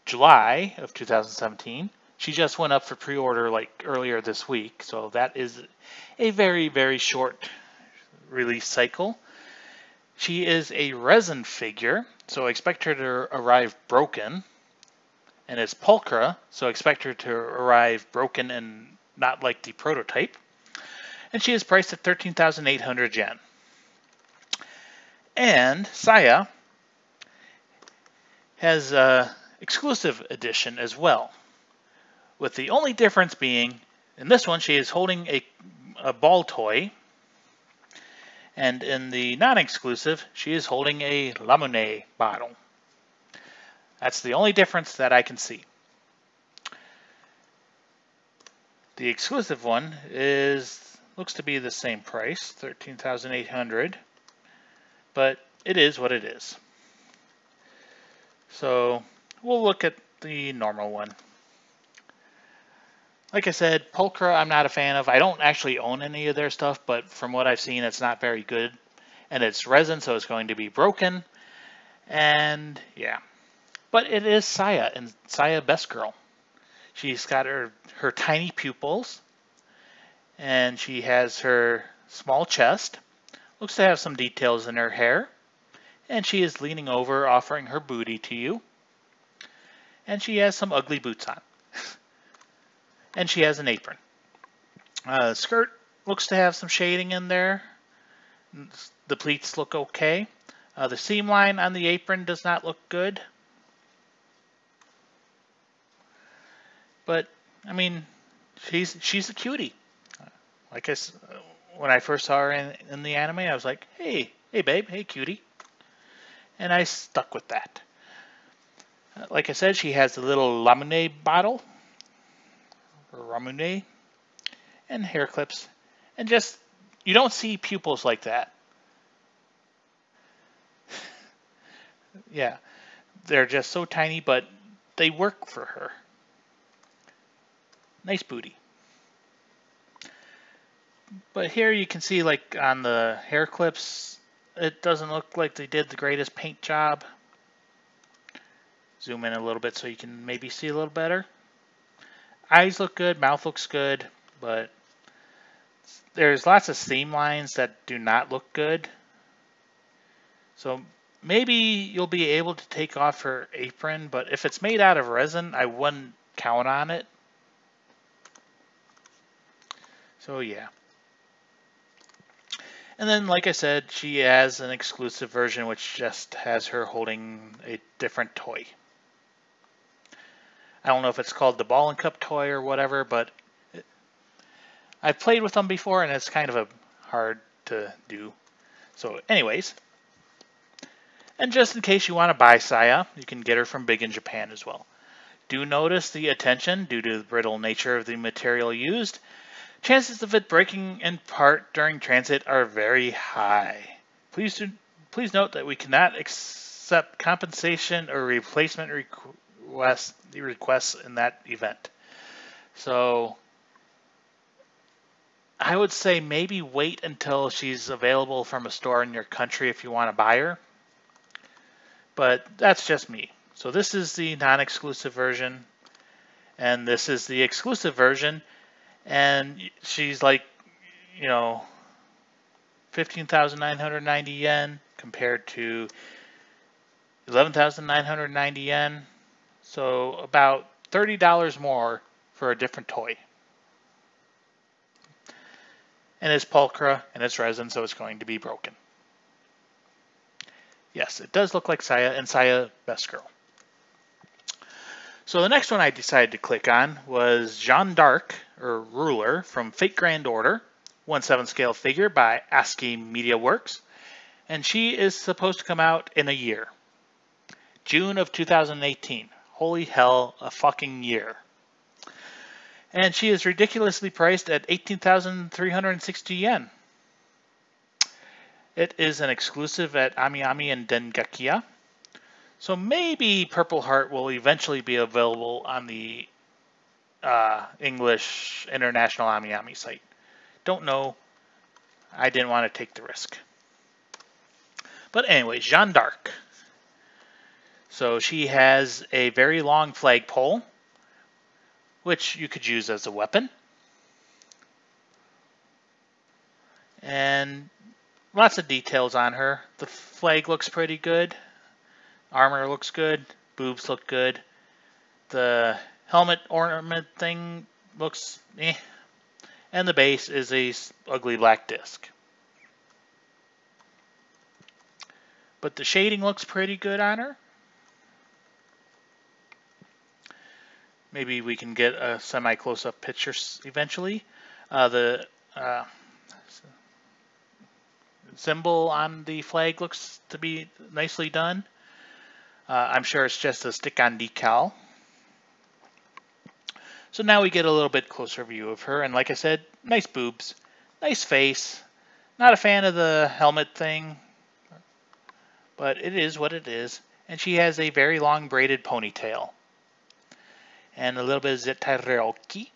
July of 2017. She just went up for pre-order like earlier this week, so that is a very, very short release cycle. She is a resin figure, so expect her to arrive broken. And it's Pulcra, so expect her to arrive broken and not like the prototype. And she is priced at 13,800 yen. And Saya has an exclusive edition as well, with the only difference being, in this one she is holding a ball toy, and in the non-exclusive she is holding a Lamune bottle. That's the only difference that I can see. The exclusive one looks to be the same price, 13,800, but it is what it is. So we'll look at the normal one. Like I said, Pulcra I'm not a fan of. I don't actually own any of their stuff, but from what I've seen, it's not very good. And it's resin, so it's going to be broken. And yeah. But it is Saya, and Saya Best Girl. She's got her tiny pupils, and she has her small chest. Looks to have some details in her hair. And she is leaning over, offering her booty to you. And she has some ugly boots on. And she has an apron. Skirt looks to have some shading in there. The pleats look okay. The seam line on the apron does not look good. But, I mean, she's a cutie. Like when I first saw her in the anime, I was like, hey babe, hey cutie. And I stuck with that. Like I said, she has the little Lamune bottle, or Ramune, and hair clips. And just, you don't see pupils like that. Yeah, they're just so tiny, but they work for her. Nice booty. But here you can see, like on the hair clips, it doesn't look like they did the greatest paint job. Zoom in a little bit so you can maybe see a little better. Eyes look good, mouth looks good, but there's lots of seam lines that do not look good. So maybe you'll be able to take off her apron, but if it's made out of resin, I wouldn't count on it. So yeah. And then, like I said, she has an exclusive version which just has her holding a different toy. I don't know if it's called the ball and cup toy or whatever, but I've played with them before and it's kind of hard to do. So anyways, and just in case you want to buy Saya, you can get her from Big in Japan as well. Do notice the attention due to the brittle nature of the material used. Chances of it breaking in part during transit are very high. Please note that we cannot accept compensation or replacement requests in that event. So I would say maybe wait until she's available from a store in your country if you want to buy her. But that's just me. So this is the non-exclusive version. And this is the exclusive version, and she's like, 15,990 yen compared to 11,990 yen. So about $30 more for a different toy. And it's pulcra and it's resin, so it's going to be broken. Yes, it does look like Saya, and Saya, best girl. So the next one I decided to click on was Jeanne d'Arc, or Ruler, from Fate Grand Order, 1/7 scale figure by ASCII Media Works, and she is supposed to come out in a year. June of 2018. Holy hell, a fucking year. And she is ridiculously priced at 18,360 yen. It is an exclusive at Amiami and Dengakia. So maybe Purple Heart will eventually be available on the English International Amiami site. Don't know. I didn't want to take the risk. But anyway, Jeanne d'Arc. So she has a very long flagpole, which you could use as a weapon. And lots of details on her. The flag looks pretty good. Armor looks good. Boobs look good. The helmet ornament thing looks eh. And the base is a ugly black disc. But the shading looks pretty good on her. Maybe we can get a semi-close-up picture eventually. The symbol on the flag looks to be nicely done. I'm sure it's just a stick-on decal. So now we get a little bit closer view of her, and like I said, nice boobs, nice face. Not a fan of the helmet thing, but it is what it is. And she has a very long braided ponytail. And a little bit of zitaroki,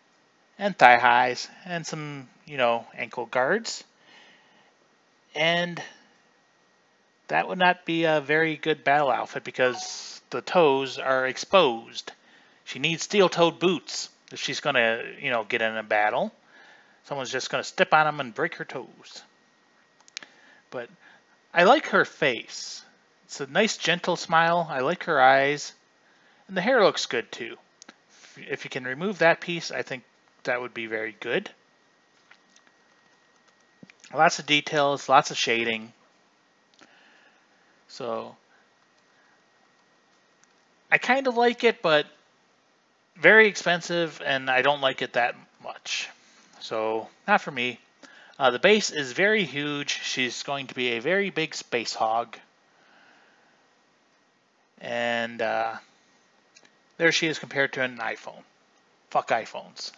and thigh highs, and some, ankle guards. And that would not be a very good battle outfit because the toes are exposed. She needs steel-toed boots if she's going to, get in a battle. Someone's just going to step on them and break her toes. But I like her face. It's a nice, gentle smile. I like her eyes. And the hair looks good, too. If you can remove that piece, I think that would be very good. Lots of details, lots of shading. So I kind of like it, but very expensive, and I don't like it that much. So not for me. The base is very huge. She's going to be a very big space hog. And there she is compared to an iPhone. Fuck iPhones.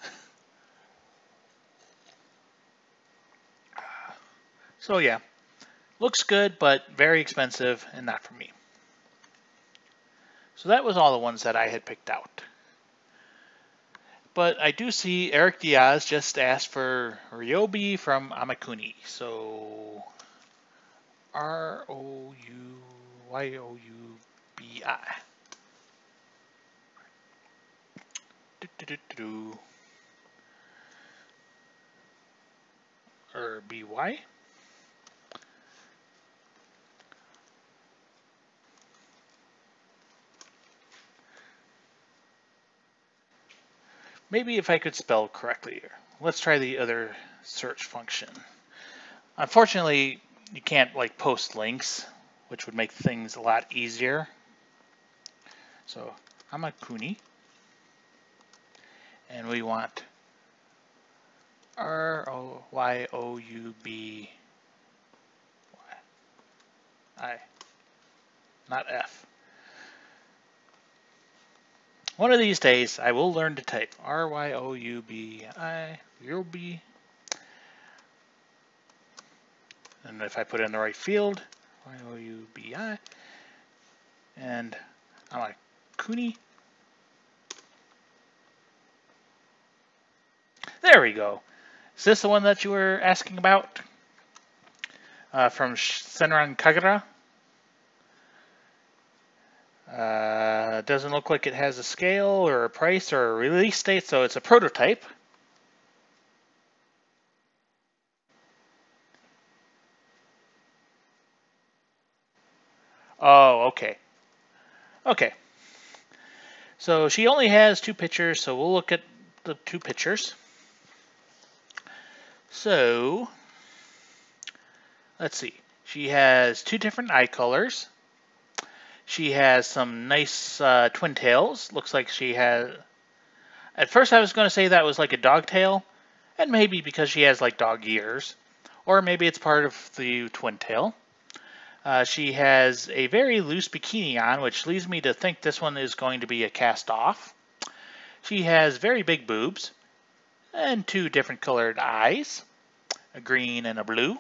So yeah, looks good, but very expensive and not for me. So that was all the ones that I had picked out. But I do see Eric Diaz just asked for Ryobi from Amakuni. So Rouyoubi. Or BY. Maybe if I could spell correctly here. Let's try the other search function. Unfortunately, you can't post links, which would make things a lot easier. So Amakuni. And we want Royoubi, not F. One of these days, I will learn to type Royoubi, Ryobi. And if I put in the right field, Royoubi, and Amakuni. There we go. Is this the one that you were asking about? From Senran Kagura? Doesn't look like it has a scale or a price or a release date, so it's a prototype. Oh, okay. Okay. So she only has 2 pictures, so we'll look at the 2 pictures. So, let's see. She has 2 different eye colors. She has some nice twin tails. Looks like she has... At first I was going to say that was like a dog tail, and maybe because she has like dog ears. Or maybe it's part of the twin tail. She has a very loose bikini on, which leads me to think this one is going to be a cast-off. She has very big boobs and 2 different colored eyes, a green and a blue.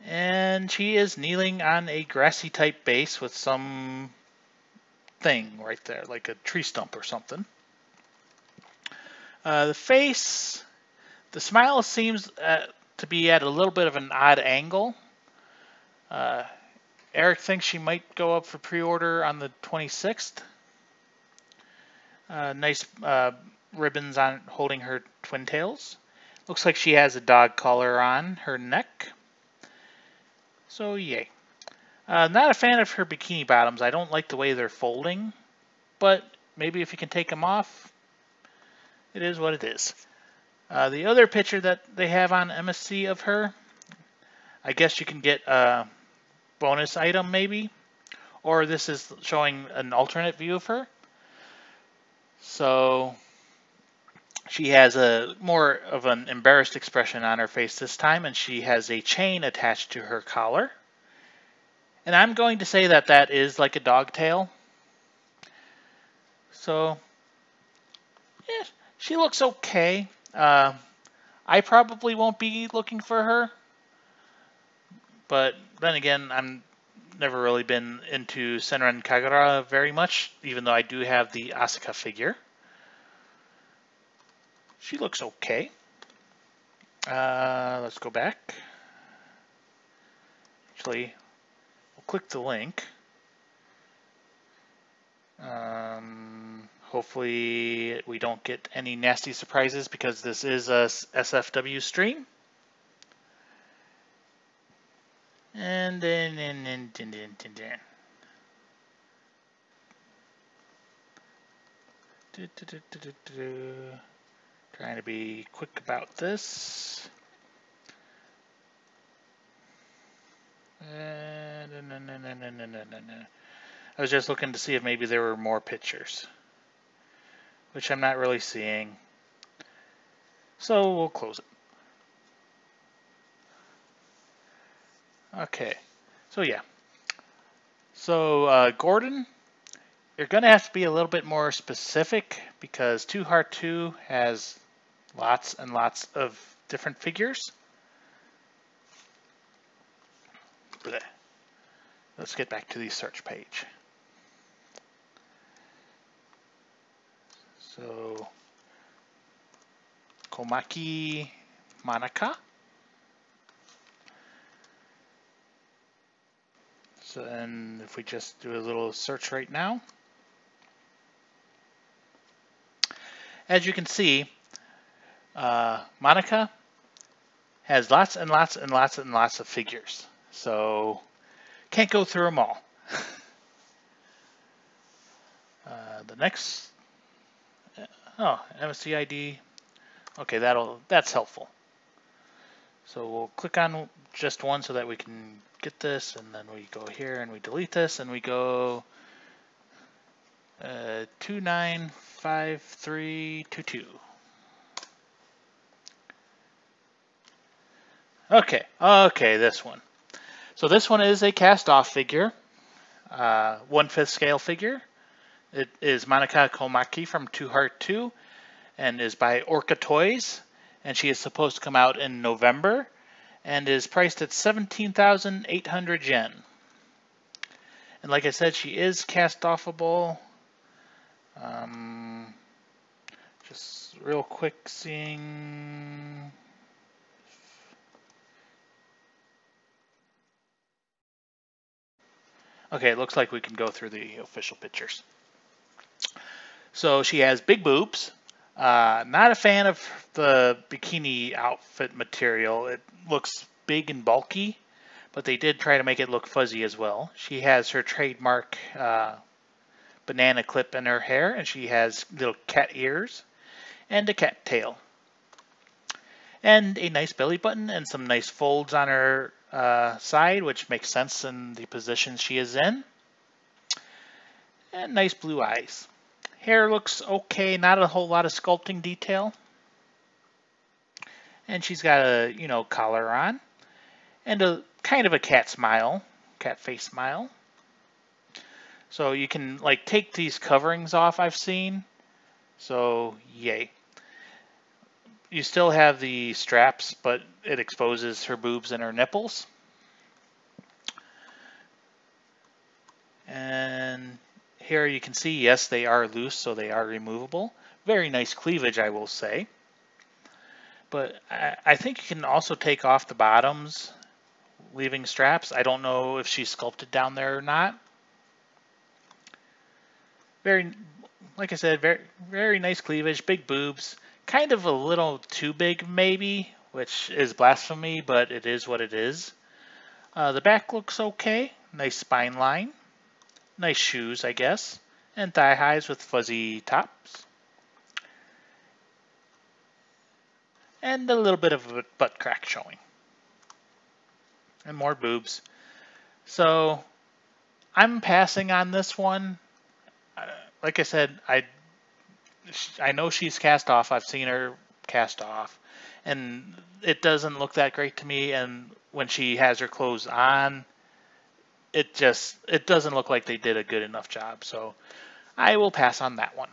And she is kneeling on a grassy type base with some thing right there, like a tree stump or something. The face, the smile seems to be at a little bit of an odd angle. Eric thinks she might go up for pre-order on the 26th. Nice ribbons on holding her twin tails. Looks like she has a dog collar on her neck. So yay. Not a fan of her bikini bottoms. I don't like the way they're folding, but maybe if you can take them off, it is what it is. The other picture that they have on MSC of her, I guess you can get a bonus item maybe, or this is showing an alternate view of her. So she has a more of an embarrassed expression on her face this time, and she has a chain attached to her collar. And I'm going to say that that is like a dog tail. So, yeah, she looks okay. I probably won't be looking for her. But then again, I'm never really been into Senran Kagura very much, even though I do have the Asuka figure. She looks okay. Let's go back. Actually, we'll click the link. Hopefully we don't get any nasty surprises because this is a SFW stream. And then, trying to be quick about this. I was just looking to see if maybe there were more pictures, which I'm not really seeing. So we'll close it. Okay, so yeah. So Gordon, you're going to have to be a little bit more specific because 2 Heart 2 has lots and lots of different figures. Blech. Let's get back to the search page. So, Komaki Manaka. So, and if we just do a little search right now, as you can see, Monica has lots and lots and lots and lots of figures. So, can't go through them all. The next, MSC ID. Okay, that's helpful. So we'll click on just one so that we can get this, and then we go here and we delete this, and we go 295322. Okay, this one. So this one is a cast-off figure, 1/5 scale figure. It is Monica Komaki from 2 Heart 2 and is by Orca Toys, and she is supposed to come out in November and is priced at 17,800 yen. And like I said, she is cast-offable. Just real quick seeing... Okay, it looks like we can go through the official pictures. So she has big boobs. Not a fan of the bikini outfit material. It looks big and bulky, but they did try to make it look fuzzy as well. She has her trademark banana clip in her hair, and she has little cat ears and a cat tail. And a nice belly button and some nice folds on her side, which makes sense in the position she is in. And nice blue eyes. Hair looks okay, not a whole lot of sculpting detail. And she's got a, collar on. And a kind of a cat smile, cat face smile. So you can take these coverings off, I've seen. So yay. You still have the straps, but it exposes her boobs and her nipples. And here you can see, yes, they are loose, so they are removable. Very nice cleavage, I will say. But I think you can also take off the bottoms, leaving straps. I don't know if she's sculpted down there or not. Like I said, very nice cleavage, big boobs. Kind of a little too big, maybe, which is blasphemy, but it is what it is. The back looks okay. Nice spine line. Nice shoes, I guess. And thigh highs with fuzzy tops. And a little bit of a butt crack showing. And more boobs. So, I'm passing on this one. Like I said, I know she's cast off. I've seen her cast off. And it doesn't look that great to me. And when she has her clothes on, it doesn't look like they did a good enough job. So I will pass on that one.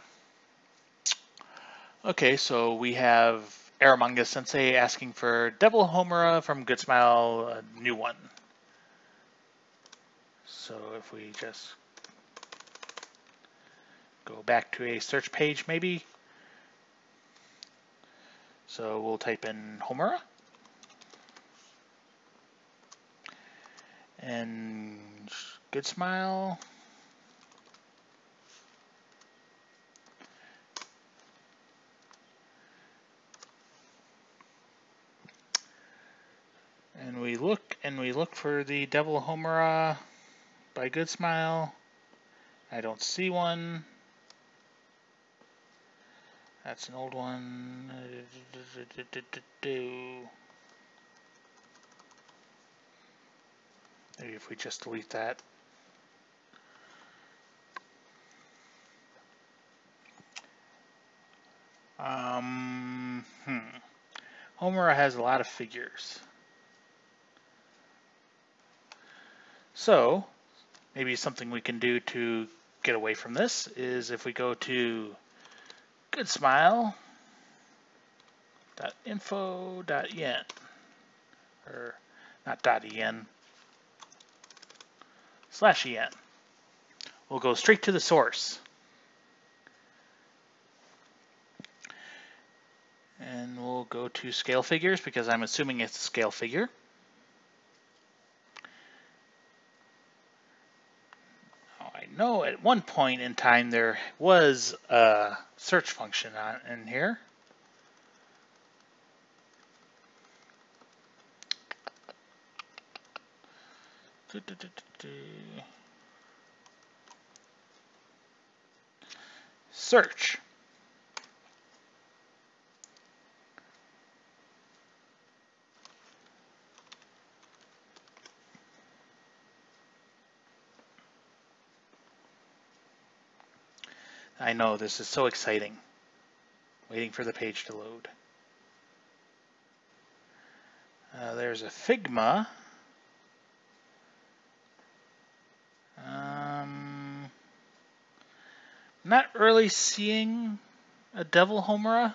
Okay, so we have Aroma Sensei asking for Devil Homura from Good Smile, a new one. So if we just go back to a search page maybe. So we'll type in Homura. And Good Smile. And we look for the Devil Homura by Good Smile. I don't see one. That's an old one. Maybe if we just delete that. Homura has a lot of figures. So, maybe something we can do to get away from this is if we go to goodsmile.info.yen, or not .en, /en. We'll go straight to the source. And we'll go to scale figures because I'm assuming it's a scale figure. I know at one point in time there was a search function in here. Search. I know, this is so exciting. Waiting for the page to load. There's a Figma. Not really seeing a Devil Homura.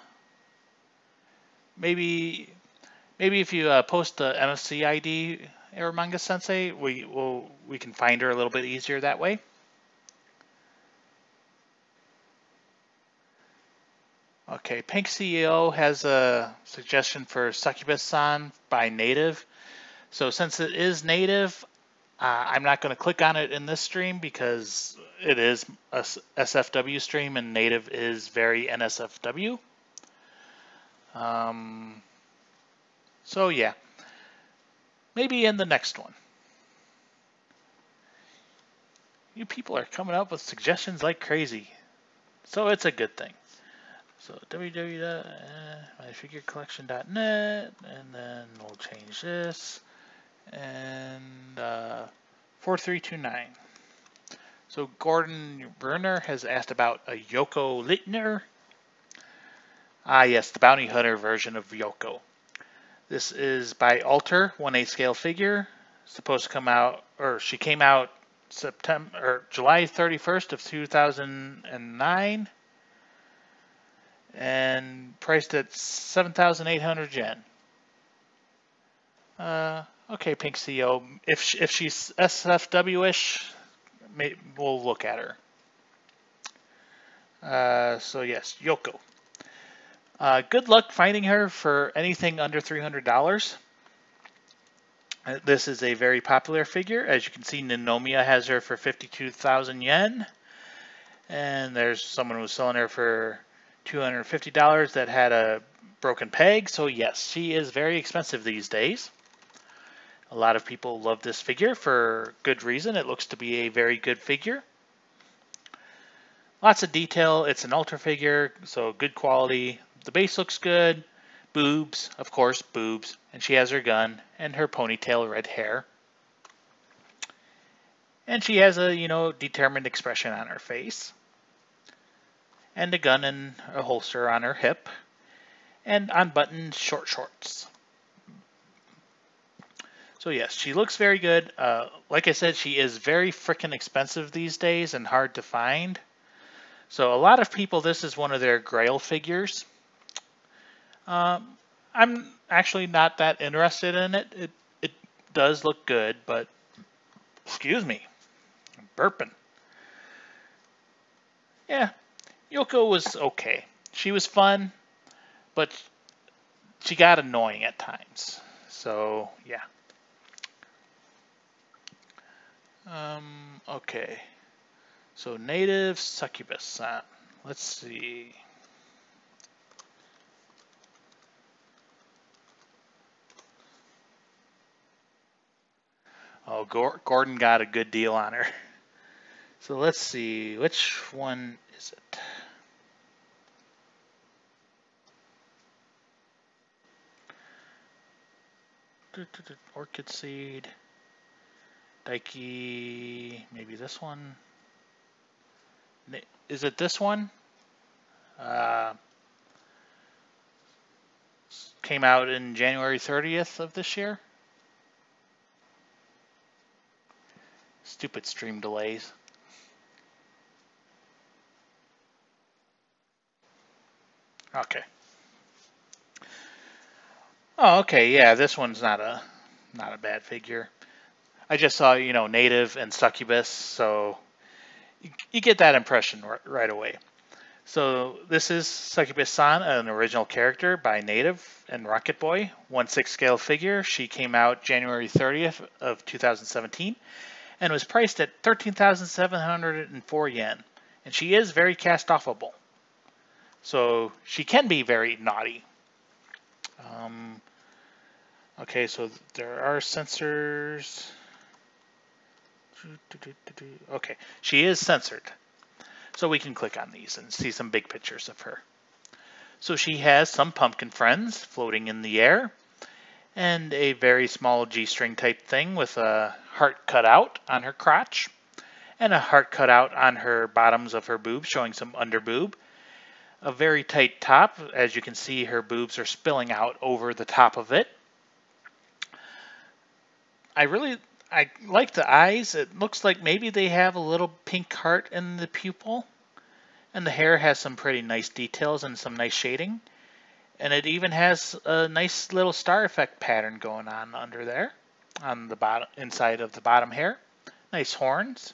Maybe if you post the MFC ID, Aroma Sensei, we can find her a little bit easier that way. Okay, Pink CEO has a suggestion for Succubus-san by Native. So since it is Native, I'm not going to click on it in this stream because it is a SFW stream and native is very NSFW. So yeah, maybe in the next one. You people are coming up with suggestions like crazy, so it's a good thing. So www.myfigurecollection.net, and then we'll change this, and 4329. So Gordon Werner has asked about a Yoko Littner. Ah yes, the bounty hunter version of Yoko. This is by Alter, 1/8 scale figure. Supposed to come out, or she came out July 31st of 2009, and priced at 7,800 yen. Okay, Pink CEO. If she's SFW-ish, we'll look at her. So yes, Yoko. Good luck finding her for anything under $300. This is a very popular figure. As you can see, Ninomiya has her for 52,000 yen. And there's someone who was selling her for $250 that had a broken peg. So yes, she is very expensive these days. A lot of people love this figure for good reason. It looks to be a very good figure. Lots of detail. It's an Ultra figure, so good quality. The base looks good. Boobs, of course, boobs. And she has her gun and her ponytail red hair. And she has a, determined expression on her face. And a gun and a holster on her hip. And unbuttoned short shorts. So yes, she looks very good. Like I said, she is very freaking expensive these days and hard to find. So a lot of people, this is one of their grail figures. I'm actually not that interested in it. It does look good, but excuse me, I'm burping. Yeah, Yoko was okay. She was fun, but she got annoying at times. So yeah. Okay. So native succubus. Let's see. Oh, Gordon got a good deal on her. So let's see, which one is it? Orchid Seed, Daiki, maybe this one. Is it this one? Came out in January 30th of this year. Stupid stream delays. Okay. Oh, okay. Yeah, this one's not a bad figure. I just saw, native and succubus, so you get that impression right away. So this is Succubus-san, an original character by Native and Rocket Boy, 1/6 scale figure. She came out January 30th of 2017 and was priced at 13,704 yen. And she is very cast-offable. So she can be very naughty. Okay, so there are sensors. Okay, she is censored. So we can click on these and see some big pictures of her. So she has some pumpkin friends floating in the air and a very small G-string type thing with a heart cut out on her crotch and a heart cut out on her bottoms of her boobs, showing some under boob. A very tight top. As you can see, her boobs are spilling out over the top of it. I like the eyes. It looks like maybe they have a little pink heart in the pupil. And the hair has some pretty nice details and some nice shading. And it even has a nice little star effect pattern going on under there on the bottom, inside of the bottom hair. Nice horns.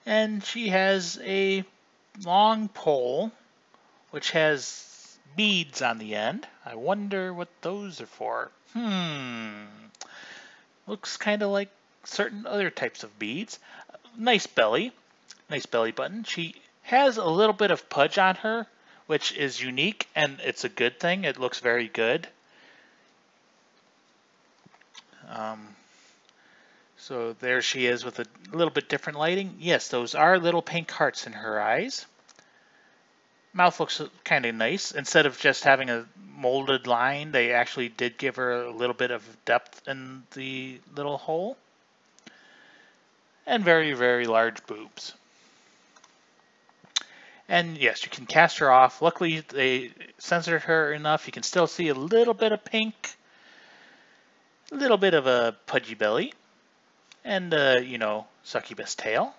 And she has a long pole which has beads on the end. I wonder what those are for. Looks kind of like certain other types of beads. Nice belly button. She has a little bit of pudge on her, which is unique, and it's a good thing. It looks very good. So there she is with a little bit different lighting. Yes, those are little pink hearts in her eyes. Mouth looks kind of nice. Instead of just having a molded line, they actually did give her a little bit of depth in the little hole. And very, very large boobs. And yes, you can cast her off. Luckily, they censored her enough. You can still see a little bit of pink, a little bit of a pudgy belly, and, you know, succubus tail.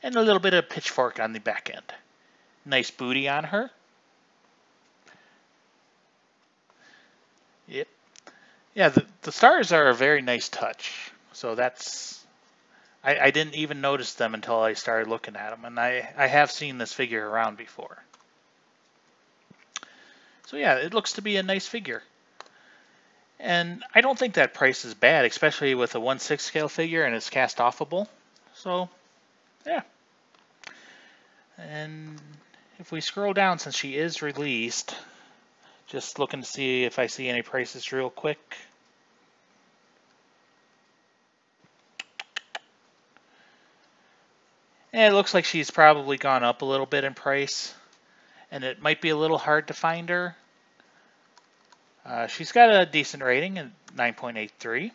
And a little bit of pitchfork on the back end. Nice booty on her. Yep. Yeah, the stars are a very nice touch. So that's... I didn't even notice them until I started looking at them. And I have seen this figure around before. So yeah, it looks to be a nice figure. And I don't think that price is bad, especially with a 1/6 scale figure and it's cast offable. So... yeah. And if we scroll down, since she is released, just looking to see if I see any prices real quick. And it looks like she's probably gone up a little bit in price. And it might be a little hard to find her. She's got a decent rating at 9.83.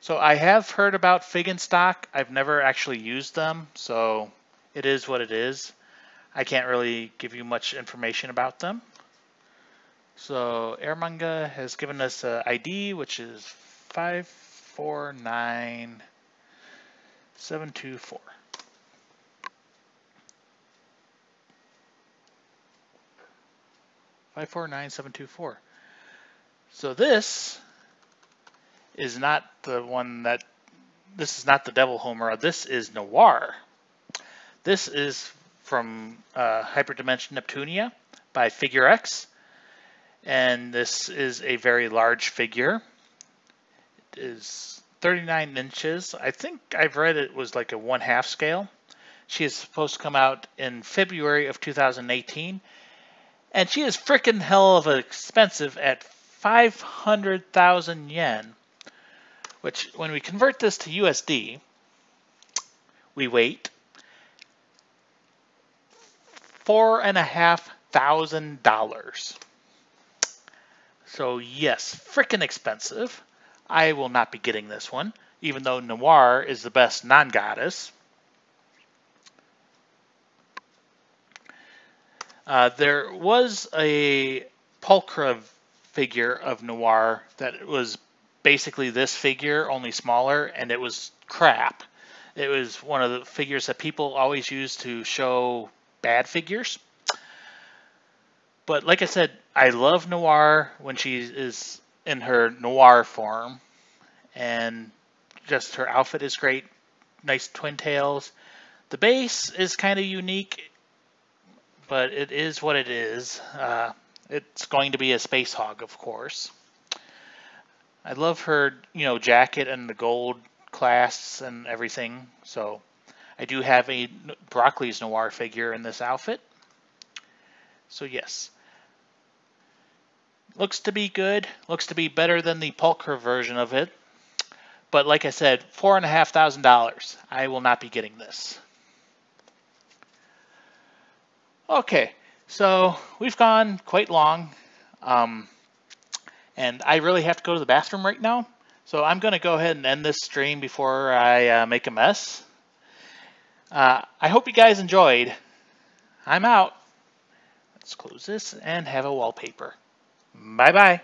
So I have heard about Fig in Stock. I've never actually used them, so it is what it is. I can't really give you much information about them. So Air Manga has given us an ID, which is 549724. So this is not the one that, this is not the Devil Homer, this is Noir. This is from Hyperdimension Neptunia by Figure X, and this is a very large figure. It is 39 inches. I think I've read it was like a 1/2 scale. She is supposed to come out in February of 2018, and she is frickin' hell of expensive at 500,000 yen. Which, when we convert this to USD, we wait $4,500. So yes, frickin' expensive. I will not be getting this one, even though Noir is the best non-goddess. There was a Pulchra figure of Noir that was basically this figure, only smaller, and it was crap. It was one of the figures that people always use to show bad figures. But like I said, I love Noir when she is in her Noir form. And just her outfit is great. Nice twin tails. The base is kind of unique, but it is what it is. It's going to be a space hog, of course. I love her, you know, jacket and the gold clasps and everything. So I do have a Broccoli's Noir figure in this outfit. So yes. Looks to be good. Looks to be better than the Pulchra version of it. But like I said, $4,500. I will not be getting this. Okay, so we've gone quite long. And I really have to go to the bathroom right now. So I'm going to go ahead and end this stream before I make a mess. I hope you guys enjoyed. I'm out. Let's close this and have a wallpaper. Bye-bye.